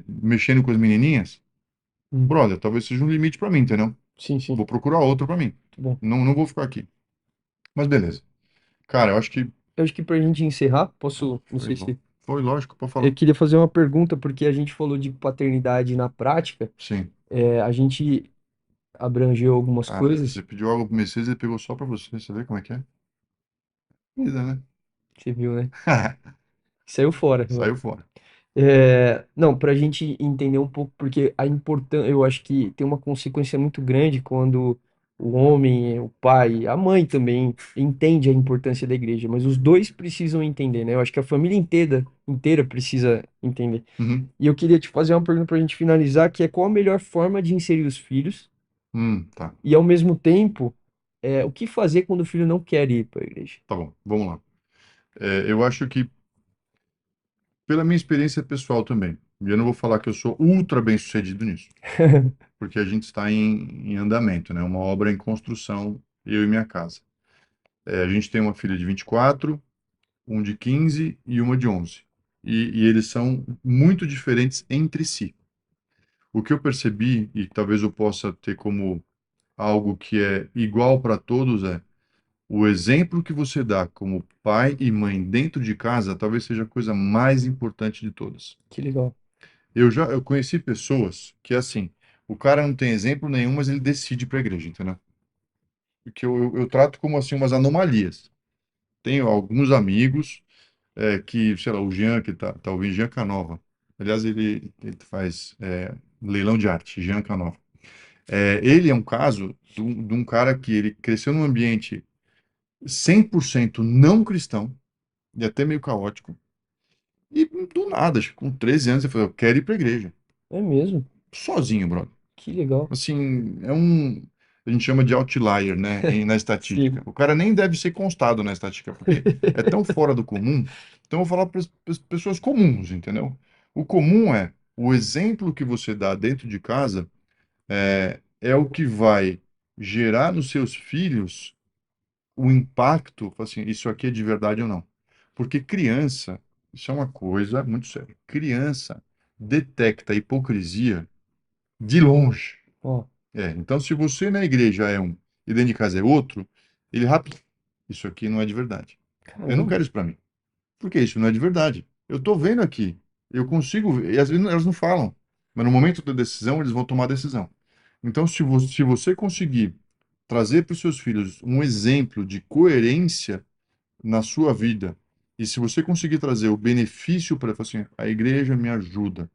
mexendo com as menininhas? Hum, Brother, talvez seja um limite para mim, entendeu? sim, sim. Vou procurar outro para mim. Muito bom. Não, não vou ficar aqui. Mas beleza. Cara, eu acho que Eu acho que pra gente encerrar, posso, não foi, sei se. foi lógico, pode Eu falar. queria fazer uma pergunta, porque a gente falou de paternidade na prática, Sim. a gente abrangeu algumas Cara, você coisas, pediu algo pro Messias e ele pegou só pra você. Você vê como é que é? Vida, né? você viu, né? Saiu fora. Saiu fora. Não, para a gente entender um pouco, porque a importância, eu acho que tem uma consequência muito grande quando o homem, o pai, a mãe também entende a importância da igreja, mas os dois precisam entender, né? Eu acho que a família inteira precisa entender. Uhum. E eu queria te fazer uma pergunta para a gente finalizar, que é qual a melhor forma de inserir os filhos Tá. e, ao mesmo tempo, o que fazer quando o filho não quer ir para a igreja? Tá bom, vamos lá. Eu acho que, pela minha experiência pessoal também, e eu não vou falar que eu sou ultra bem-sucedido nisso, porque a gente está em andamento, né? Uma obra em construção, eu e minha casa. A gente tem uma filha de 24, um de 15 e uma de 11. E eles são muito diferentes entre si. O que eu percebi, e talvez eu possa ter como algo que é igual para todos, o exemplo que você dá como pai e mãe dentro de casa talvez seja a coisa mais importante de todas. Que legal. Eu conheci pessoas que, assim, o cara não tem exemplo nenhum, mas ele decide ir para a igreja, entendeu? Porque eu trato como, assim, umas anomalias. Tenho alguns amigos que, sei lá, o Jean, que tá ouvindo, Jean Canova. Aliás, ele faz leilão de arte, Jean Canova. Ele é um caso de um cara que ele cresceu num ambiente 100% não cristão, e até meio caótico, e do nada, acho que com 13 anos, ele falou, eu quero ir para a igreja. É mesmo? Sozinho, brother. Que legal. Assim, a gente chama de outlier, né, na estatística. Sim. O cara nem deve ser constado na estatística, porque é tão fora do comum. Então, eu vou falar para as pessoas comuns, entendeu? O comum é o exemplo que você dá dentro de casa é o que vai gerar nos seus filhos o impacto, assim, isso aqui é de verdade ou não. Porque criança, isso é uma coisa muito séria. Criança detecta hipocrisia De longe. Ó, Então, se você na igreja é um e dentro de casa é outro, ele rápido. Isso aqui não é de verdade. Eu não caramba. quero isso para mim. Porque isso não é de verdade. Eu estou vendo aqui. Eu consigo ver. E às vezes elas não falam. Mas no momento da decisão, eles vão tomar a decisão. Então, se você conseguir trazer para os seus filhos um exemplo de coerência na sua vida, e se você conseguir trazer o benefício para assim, a igreja me ajuda,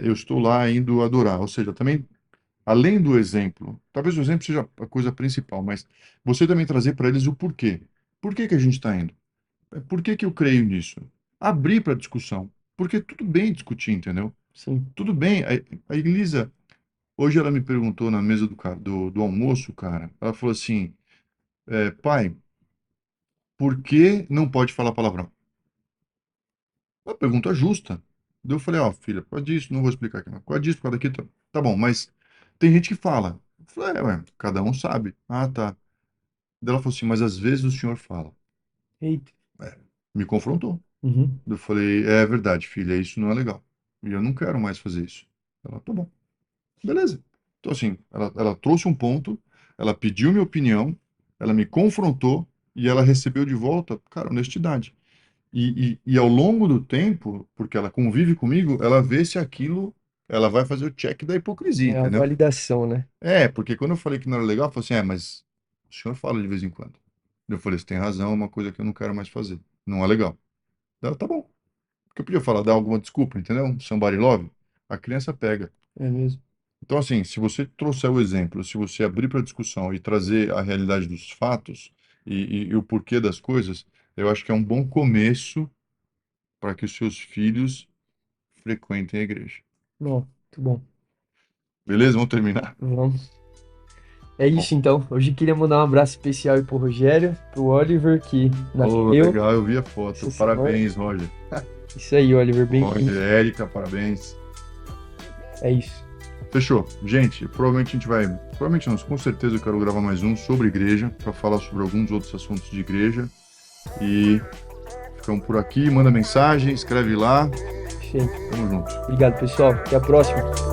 eu estou lá indo adorar, ou seja, também, além do exemplo, talvez o exemplo seja a coisa principal, mas você também trazer para eles o porquê. Por que que a gente está indo? Por que que eu creio nisso? Abrir para discussão, porque tudo bem discutir, entendeu? Sim. Tudo bem. A Elisa, hoje ela me perguntou na mesa do almoço, cara, ela falou assim, pai, por que não pode falar palavrão? Uma pergunta justa. Daí eu falei, ó, filha, por causa disso, não vou explicar aqui, não. Por causa disso, por causa daquilo, tá bom, mas tem gente que fala. Eu falei, ué, cada um sabe. Ah, tá. Daí ela falou assim, mas às vezes o senhor fala. Eita. É, me confrontou. Uhum. Eu falei, é verdade, filha, isso não é legal. E eu não quero mais fazer isso. Ela, tá bom, beleza. Então, assim, ela trouxe um ponto, ela pediu minha opinião, ela me confrontou e ela recebeu de volta, cara, honestidade. E ao longo do tempo, porque ela convive comigo, ela vê se aquilo, ela vai fazer o check da hipocrisia, É a entendeu? validação, né? Porque quando eu falei que não era legal, ela falou assim, mas o senhor fala de vez em quando. Eu falei, você tem razão, é uma coisa que eu não quero mais fazer. Não é legal. Ela, tá bom. Porque eu podia falar, dar alguma desculpa, entendeu? Um somebody love. A criança pega. É mesmo. Então, assim, se você trouxer o exemplo, se você abrir para discussão e trazer a realidade dos fatos e o porquê das coisas, eu acho que é um bom começo para que os seus filhos frequentem a igreja. Ó, muito bom. Beleza? Vamos terminar? Vamos. É Bom, isso então. Hoje queria mandar um abraço especial aí pro Rogério, pro Oliver, que oh, nasceu legal, eu vi a foto. essa semana. Parabéns, Roger. Isso aí, Oliver, Roger, bem-vindo. Érica, parabéns. É isso. Fechou. Gente, provavelmente a gente vai. Provavelmente não, com certeza eu quero gravar mais um sobre igreja, para falar sobre alguns outros assuntos de igreja. E ficamos por aqui. Manda mensagem, escreve lá. Sim. Tamo junto. Obrigado, pessoal. Até a próxima.